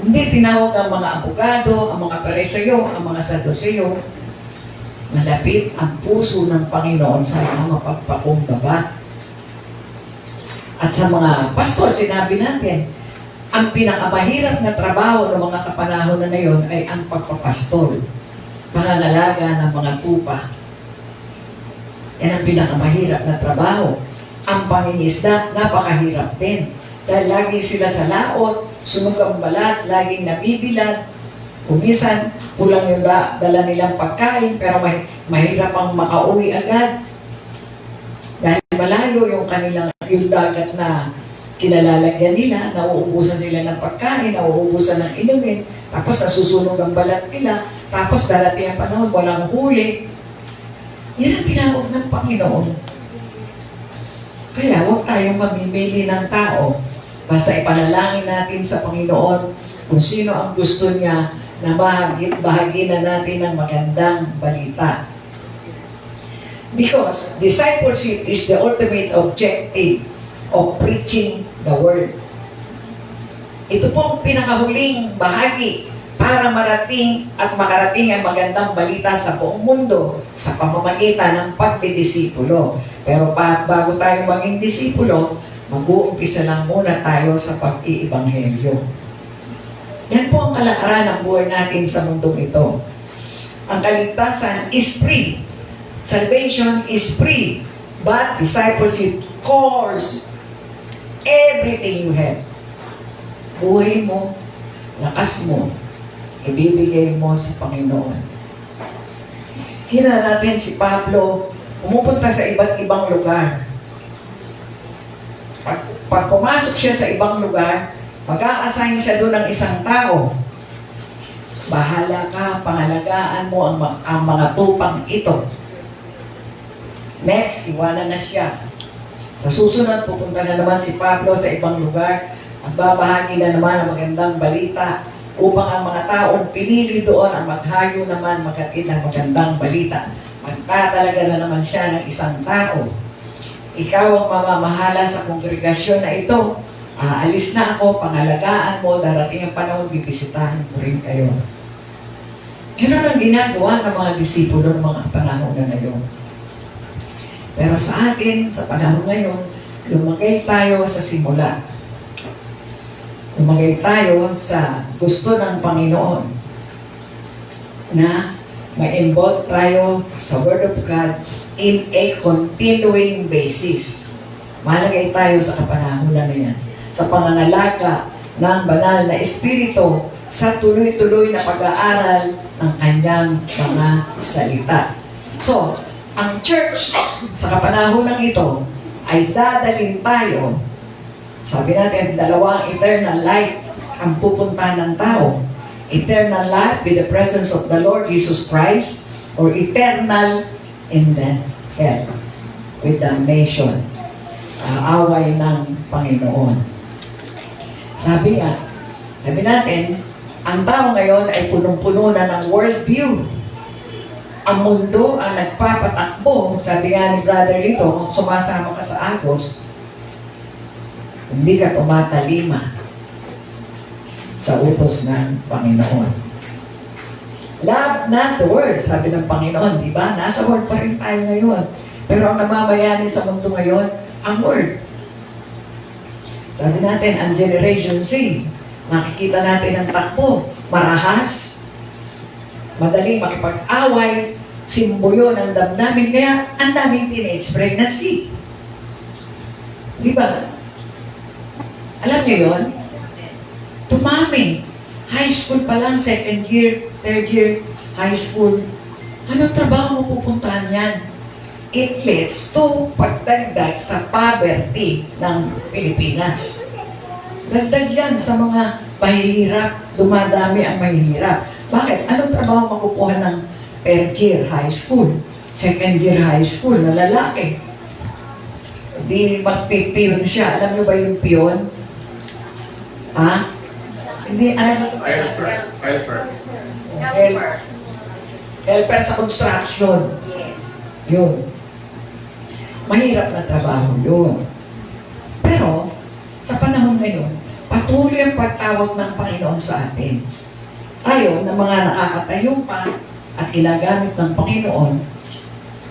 Hindi tinawag ang mga abogado, ang mga Pareseyo, ang mga Saduseyo. Malapit ang puso ng Panginoon sa mga mapagpakumbaba. At sa mga pastor, sinabi natin, ang pinakamahirap na trabaho ng mga kapanahon na yon ay ang pagpapastol. Pangangalaga ng mga tupa. Yan ang pinakamahirap na trabaho. Ang pangingisda, napakahirap din. Dahil lagi sila sa laot, sunog ang balat, laging nabibilad. Kumisan, kulang yung dala nilang pagkain, pero mahirap ang makauwi agad. Dahil malayo yung kanilang, yung dagat na kinalalagyan nila, nauubusan sila ng pagkain, nauubusan ng inumin, tapos nasusunog ang balat nila, tapos darating ang panahon, walang huli. Yan ang tinawag ng Panginoon. Kaya huwag tayong mamimili ng tao. Basta ipanalangin natin sa Panginoon kung sino ang gusto niya na bahagi na natin ng magandang balita. Because discipleship is the ultimate objective of preaching the word. Ito pong pinakahuling bahagi para marating at makarating ang magandang balita sa buong mundo sa pamamagitan ng pagdidisipulo. Pero bago tayo maging disipulo, mag-uumpisa lang muna tayo sa pag-iibanghelyo. Yan po ang kalakaran ng buhay natin sa mundong ito. Ang kaligtasan is free. Salvation is free. But discipleship costs everything you have. Buhay mo, lakas mo, ibibigay mo sa Panginoon. Kina natin si Pablo, pumupunta sa iba't ibang lugar. Pag pumasok siya sa ibang lugar, mag-a-assign siya doon ng isang tao. Bahala ka, pangalagaan mo ang mga tupang ito. Next, iwanan na siya. Sa susunod, pupunta na naman si Pablo sa ibang lugar at babahagi na naman ang magandang balita upang ang mga taong pinili doon ang maghayo naman maghatid ng magandang balita. Magtatalaga na naman siya ng isang tao. Ikaw ang mamamahala sa kongregasyon na ito. Aalis na ako, pangalagaan mo, darating ang panahon, bibisitahin ko rin kayo. Ganun ang ginagawa ng mga disipulo ng mga panahon na yun. Pero sa atin, sa panahon ngayon, lumagay tayo sa simula. Lumagay tayo sa gusto ng Panginoon na ma-involve tayo sa Word of God in a continuing basis. Malagay tayo sa kapanahunan na yan. Sa pangangalaga ng banal na Espiritu sa tuloy-tuloy na pag-aaral ng kanyang mga salita. So, ang church sa kapanahonan ito ay dadalhin tayo. Sabi natin, dalawang eternal life ang pupunta ng tao. Eternal life with the presence of the Lord Jesus Christ, or eternal in the hell with damnation. Away ng Panginoon. Sabi natin, ang tao ngayon ay punong-puno na ng worldview. Ang mundo ang nagpapatakbo. Sabi nga ni Brother Lito, kung sumasama ka sa Agos, hindi ka tumatalima sa utos ng Panginoon. Love not the world, sabi ng Panginoon, di ba? Nasa world pa rin tayo ngayon. Pero ang namamayani sa mundo ngayon, ang word. Sabi natin, ang Generation Z, nakikita natin ang takbo, marahas, madaling makipag-away, simbolyo ng damdamin, kaya ang daming teenage pregnancy. Di ba? Alam niyo yon? Tumami. High school pa lang, second year, third year, high school. Anong trabaho mo pupuntahan yan? It leads to pagdagdag sa poverty ng Pilipinas. Dagdag yan sa mga mahihirap, dumadami ang mahihirap. Bakit? Anong trabaho makukuha ng third year high school, second year high school na lalaki? Hindi magpipiyon siya. Alam niyo ba yung piyon? Ha? Hindi, alam mo sa helper sa construction. Yun. Mahirap na trabaho yun. Pero, sa panahon ngayon, patuloy ang pagtawag ng Panginoon sa atin. Tayo, na mga nakakatayo pa at ginagamit ng Panginoon,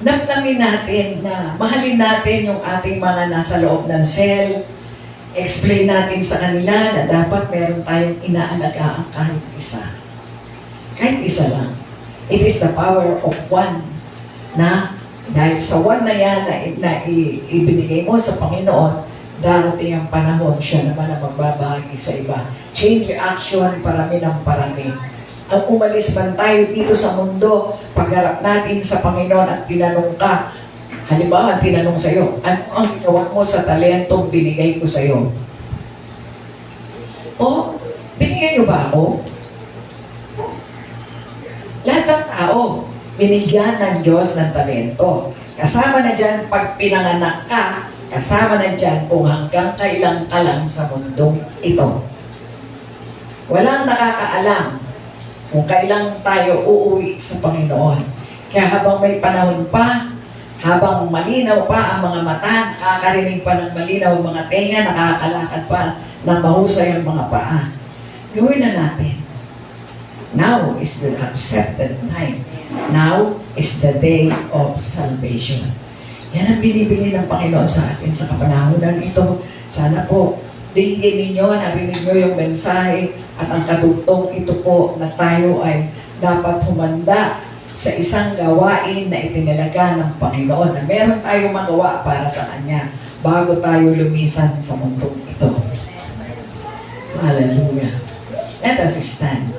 namnamin natin na mahalin natin yung ating mga nasa loob ng cell, explain natin sa kanila na dapat meron tayong inaalagaan kahit isa. Kahit isa lang. It is the power of one na dahil sa one na yan na ibinigay mo sa Panginoon, darating ang panahon, siya naman ang magbabahagi sa iba. Chain reaction, parami ng parami. Ang umalis man tayo dito sa mundo, pagharap natin sa Panginoon at tinanong ka, halimbawa, tinanong sa iyo, ano ang ginawa mo sa talentong binigay ko sa iyo? O, binigay niyo ba ako? Lahat ng tao, binigyan ng Diyos ng talento. Kasama na dyan pag pinanganak ka, kasama na dyan kung hanggang kailan ka lang sa mundong ito. Walang nakakaalam kung kailan tayo uuwi sa Panginoon. Kaya habang may panahon pa, habang malinaw pa ang mga mata, nakakarinig pa ng malinaw ang mga tenga, nakakalakad pa ng mahusay ang mga paa. Gawin na natin. Now is the accepted time. Now is the day of salvation. Yan ang binibigay ng Panginoon sa atin sa kapanahonan ito. Sana po, dinggin ninyo, narinig nyo yung mensahe at ang katutong ito po na tayo ay dapat humanda sa isang gawain na itinalaga ng Panginoon na meron tayong magawa para sa Kanya bago tayo lumisan sa mundong ito. Hallelujah. Let us stand.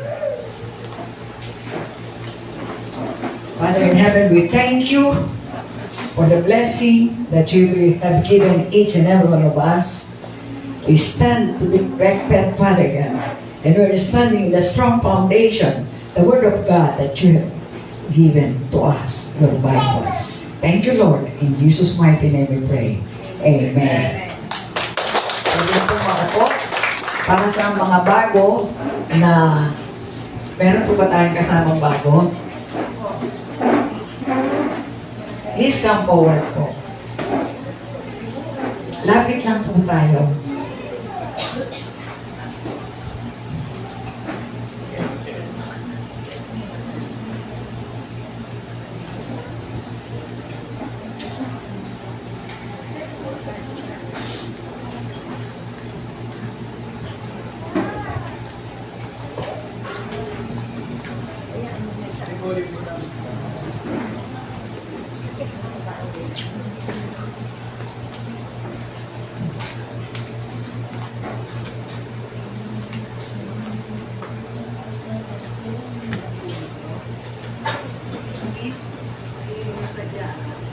Father in heaven, we thank you for the blessing that you have given each and every one of us. We stand to be corrected, Father God, and we are standing in the strong foundation, the Word of God that you have given to us, your Bible. Thank you, Lord. In Jesus' mighty name we pray. Amen. Pwede po mga po, para sa mga bago na meron po ba tayong kasamang bago? Please come forward po. Lapit lang po tayo. Please, sadya.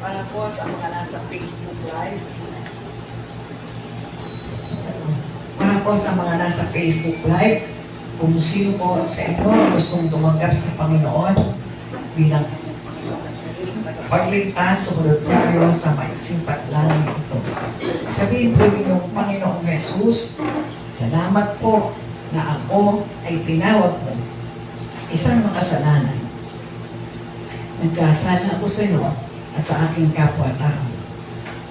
Para po sa mga nasa Facebook Live. Para po sa mga nasa Facebook Live, kung sino po sa inyo gustong tumanggap sa Panginoon bilang pagligtas, sumunod po kayo sa maiksing paglalang ito. Sabihin po ninyong, Panginoong Jesus, salamat po na ako ay tinawag mo isang makasalanan Nagkasala ako sa iyo at sa aking kapwa-tao.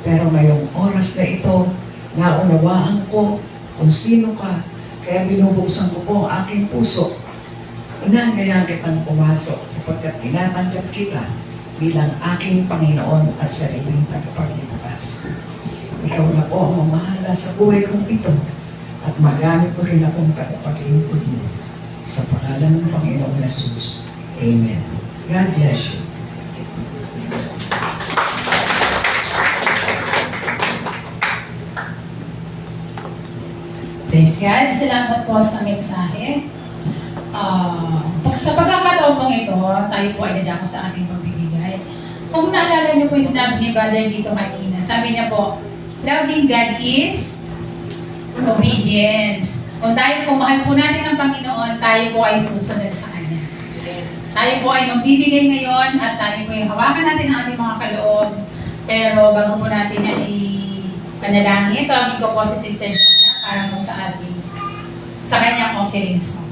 Pero ngayong oras na ito, naunawaan ko kung sino ka, kaya binubuksan ko po ang aking puso. Inangayan kitang pumasok sapagkat tinatanggap kita bilang aking Panginoon at sariling tagapagligtas. Ikaw na po ang mamahala sa buhay kong ito at magamit ko rin akong tagapaglingkod mo. Sa pangalan ng Panginoong Jesus. Amen. God bless you. Praise God. Salamat po sa mensahe. Sa pagkakataon pong ito, tayo po ay nadako sa ating pagbibigay. Kung naalala niyo po yung sinabi ni Brother dito kanina, sabi niya po, loving God is obedience. Kung tayo po, mahal po natin ang Panginoon, tayo po ay susunod sa Kanya. Tayo po ay magbibigay ngayon at tayo po ay hawakan natin ang ating mga kaloob. Pero bago po natin yan i-panalangin, tawagin ko po si Sister Jana para po sa kanyang offering song.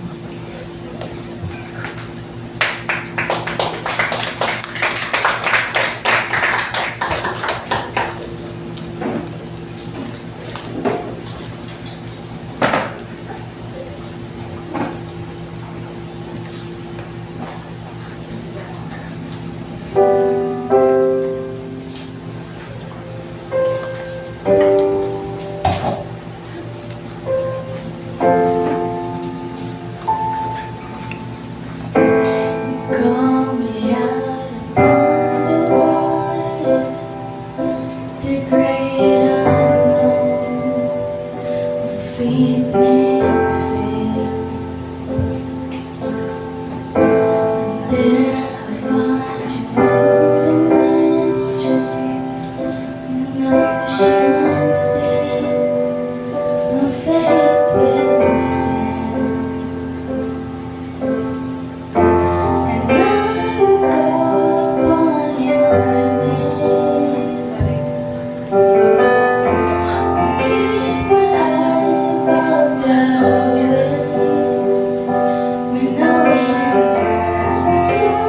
When oceans rise, we soar.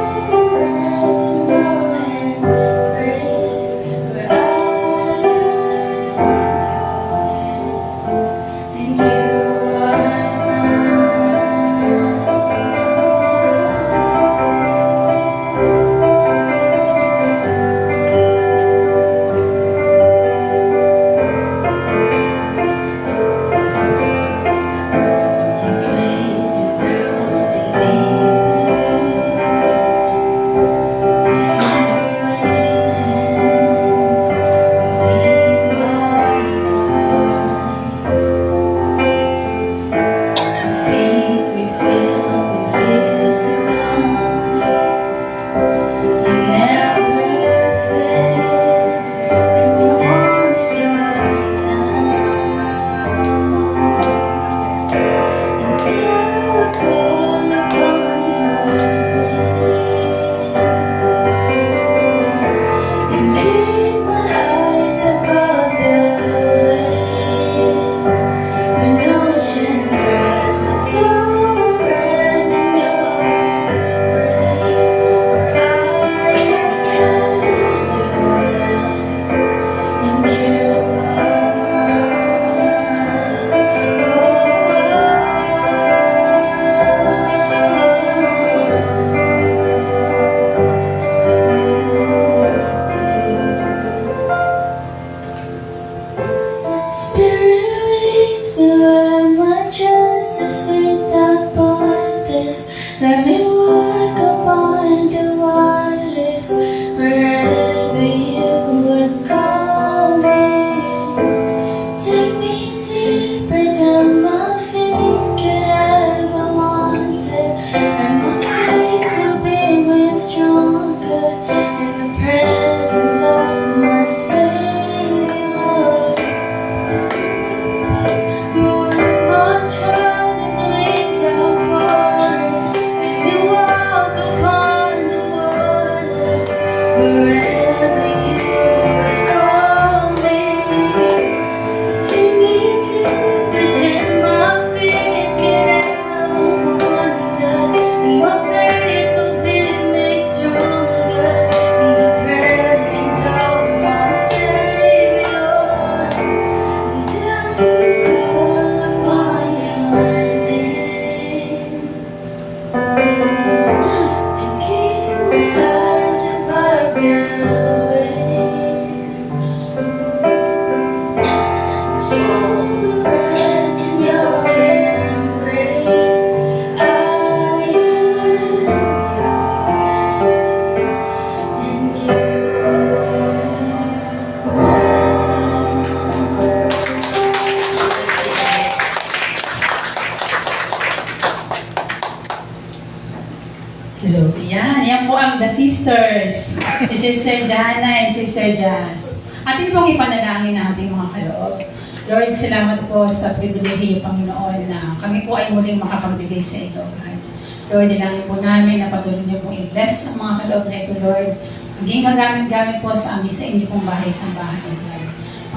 Hello. Yan po ang The Sisters. Si Sister Jana and Sister Jazz. Atin pong ipanalangin natin mga kaloob. Lord, salamat po sa pribilehiyo, Panginoon, na kami po ay muling makapagbigay sa iyo, God. Lord, nilangin po namin na patuloy niyo pong i-bless ang mga kaloob na ito, Lord. Maging gagamit-gamit po sa amin sa inyo pong bahay-sambahan, God.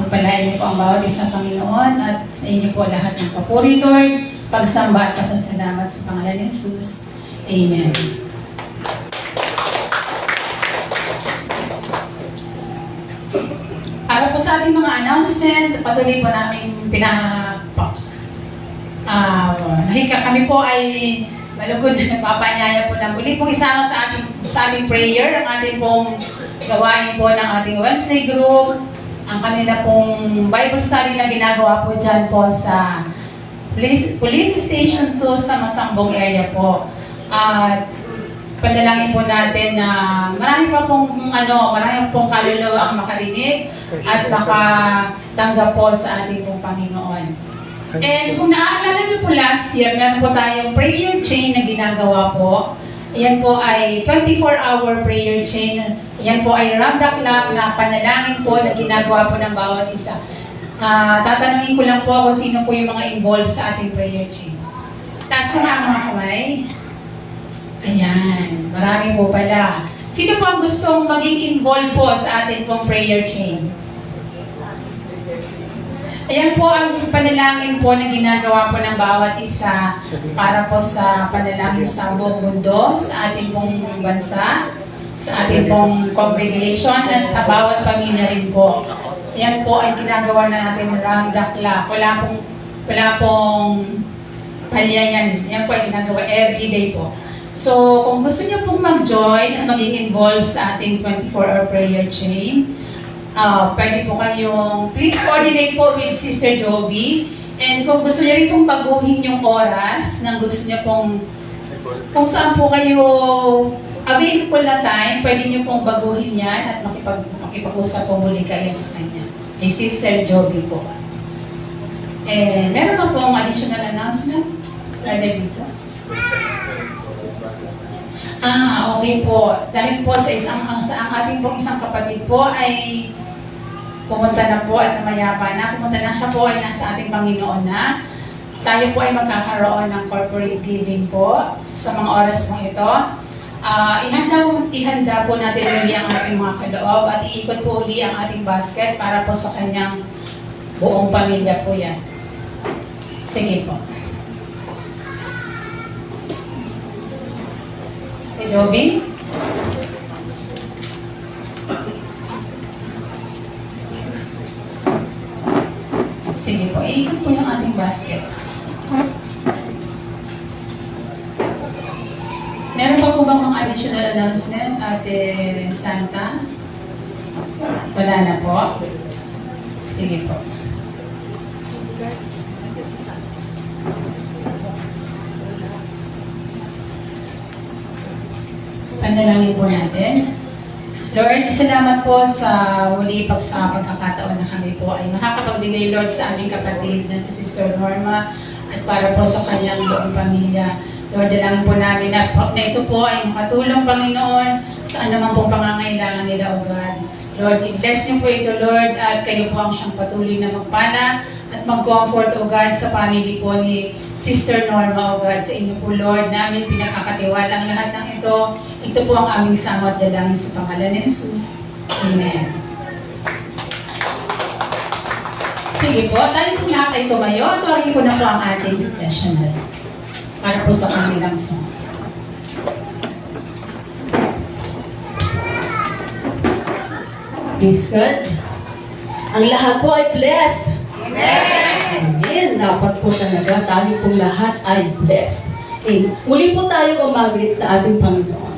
Pagpalain niyo po ang bawat isang Panginoon at sa inyo po lahat ng papuri, Lord. Pagsamba at pasasalamat sa pangalan ni Jesus. Amen. Para po sa ating mga announcement, patuloy po namin kami po ay malugod na nagpapanyaya po na muli pong isama sa ating prayer, ang ating pong gawain po ng ating Wednesday group, ang kanila pong Bible study na ginagawa po dyan po sa Police Station 2 sa Masambong area po. At panalangin po natin na marami pong kaluluwa ang makarinig at makatanggap po sa ating pong Panginoon. And kung naaalala niyo po last year, meron po tayong prayer chain na ginagawa po. Ayan po ay 24-hour prayer chain. Ayan po ay round the clock na panalangin po na ginagawa po ng bawat isa. Tatanungin ko lang po kung sino po yung mga involved sa ating prayer chain. Taas ko na ang mga kamay. Ayan, marami po pala. Sino po ang gustong maging involved po sa ating pong prayer chain? Ayan po ang panalangin po na ginagawa po ng bawat isa para po sa panalangin sa buong mundo, sa ating pong bansa, sa ating pong congregation, at sa bawat pamilya rin po. Ayan po ay ginagawa na natin round the clock. Wala pong palya yan. Ayan po ay ginagawa everyday po. So, kung gusto niyo pong mag-join at maging involved sa ating 24-hour prayer chain, pwede po kayong, please coordinate po with Sister Joby. And kung gusto niyo rin pong baguhin yung oras, nang gusto niyo pong, kung saan po kayo available na time, pwede niyo pong baguhin yan at makipag-usap po muli kayo sa kanya. Ay Sister Joby po. And meron pa pong additional announcement? Pwede dito? Okay po. Dahil po ang ating pong isang kapatid po ay pumunta na po at namayapa na. Pumunta na siya po ay nasa ating Panginoon na. Tayo po ay magkakaroon ng corporate giving po sa mga oras pong ito. Ihanda po natin uli ang ating mga kaloob at iikot po uli ang ating basket para po sa kanyang buong pamilya po yan. Sige po. Joby? Sige po, iikot po yung ating basket. Meron pa po bang mga additional announcement, Ate Santa? Wala na po? Sige po. Panalangin po natin. Lord, salamat po sa muli pagkakataon na kami po ay makakapagbigay, Lord, sa aming kapatid na si Sister Norma at para po sa kanyang buong pamilya. Lord, dalangin po namin na ito po ay makatulong, Panginoon, sa anumang pong pangangailangan nila, O God. Lord, i-bless niyo po ito, Lord, at kayo po ang siyang patuloy na magpala at mag-comfort, O God, sa family po ni Sister Norma, O God. Sa inyo po, Lord, namin pinakakatiwala ang lahat ng ito. Ito po ang aming sama at dalangin sa pangalan ni Jesus. Amen. Sige po, tayo po lahat ay tumayo at tawagin ko na po ang ating professionals para po sa kanilang song. Praise God. Ang lahat po ay blessed. Amen. Amen. Dapat po talaga tayo pong lahat ay blessed. Okay. Muli po tayo umaglit sa ating Panginoon.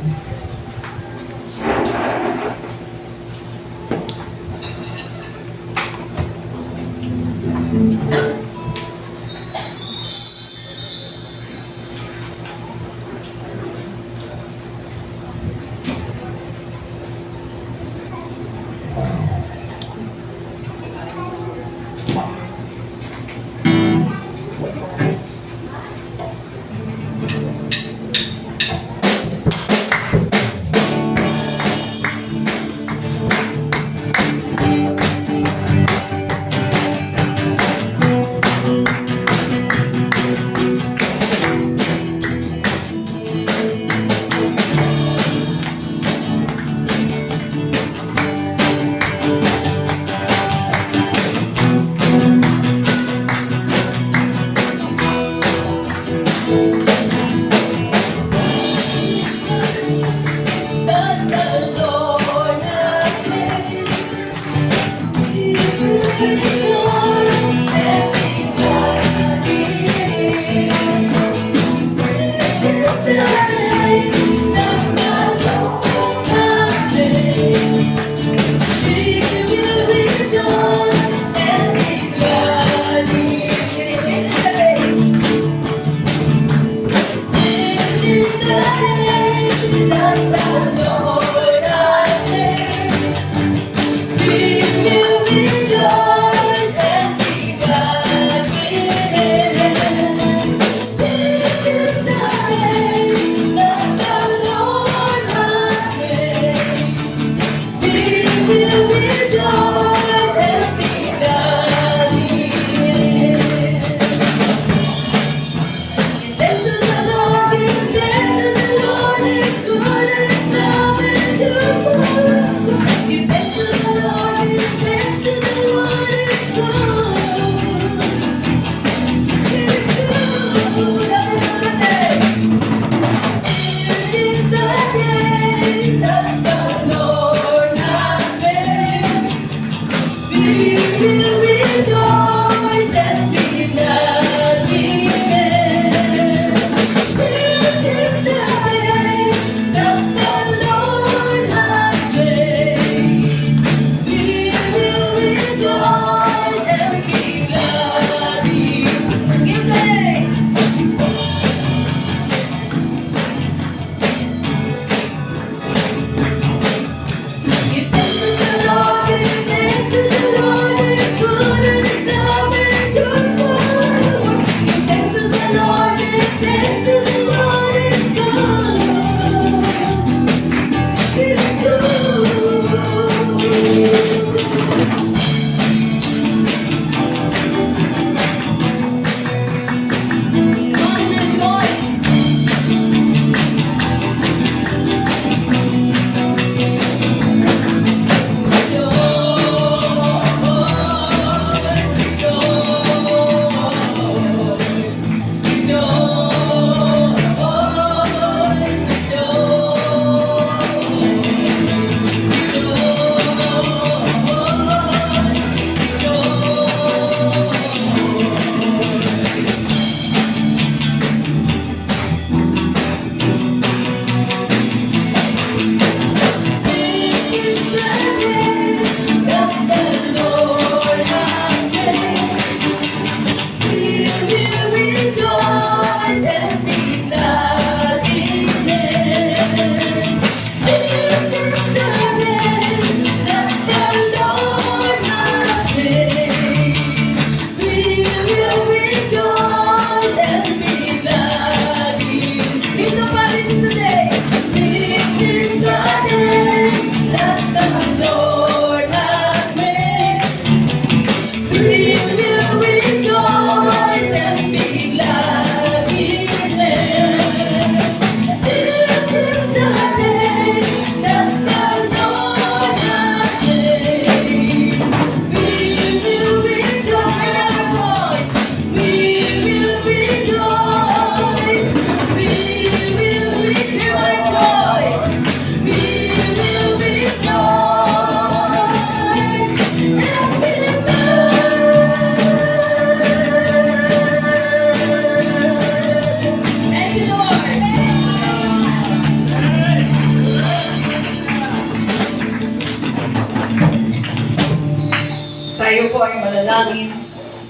tayo po ay manalangin.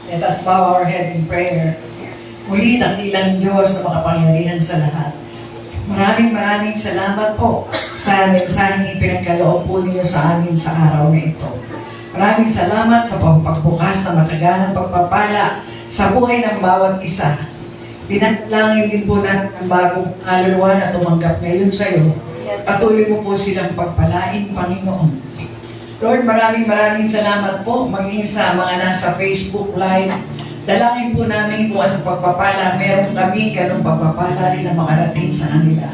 Let us bow our head in prayer. Muli, dakilang Diyos na makapangyarihan sa lahat. Maraming salamat po sa mensaheng ipinagkaloob po ninyo sa amin sa araw na ito. Maraming salamat sa pagbukas na masaganang pagpapala sa buhay ng bawat isa. Dinalangin din po natin ang bagong kaluluwa na tumanggap ngayon sa iyo. Patuloy mo po silang pagpalain, Panginoon. Lord, maraming salamat po maging sa mga nasa Facebook Live. Dalangin po namin kung anong pagpapala meron kami, ganong pagpapala rin na makarating sa kanila.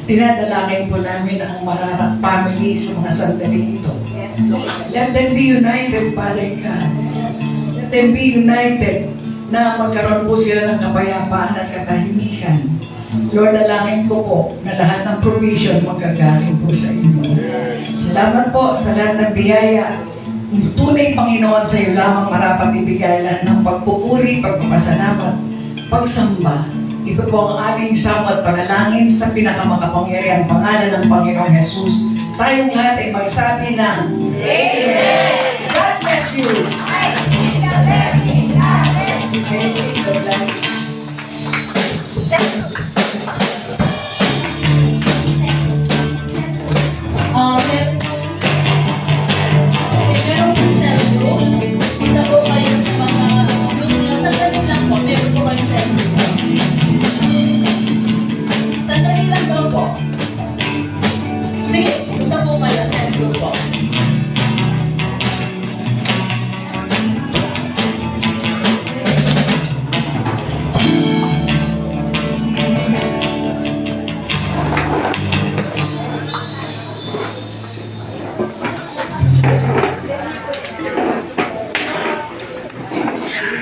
Dinadalangin po namin ang Mararak family sa mga sandali ito. Let them be united, Father God. Let them be united na magkaroon po sila ng kapayapaan at katahimikan. Lord, dalangin ko po na lahat ng provision magkagaling po sa inyo. Salamat po sa lahat ng biyaya. Tunay, Panginoon, sa iyo lamang marapat ibigay lahat ng pagpupuri, pagpapasalamat, pagsamba. Ito po ang aming samo at panalangin sa pinakamakapangyarihang pangalan ng Panginoong Jesus. Tayong lahat ay magsabi ng Amen! God bless you! I receive the blessing. God bless you. I receive the blessing. Thank you.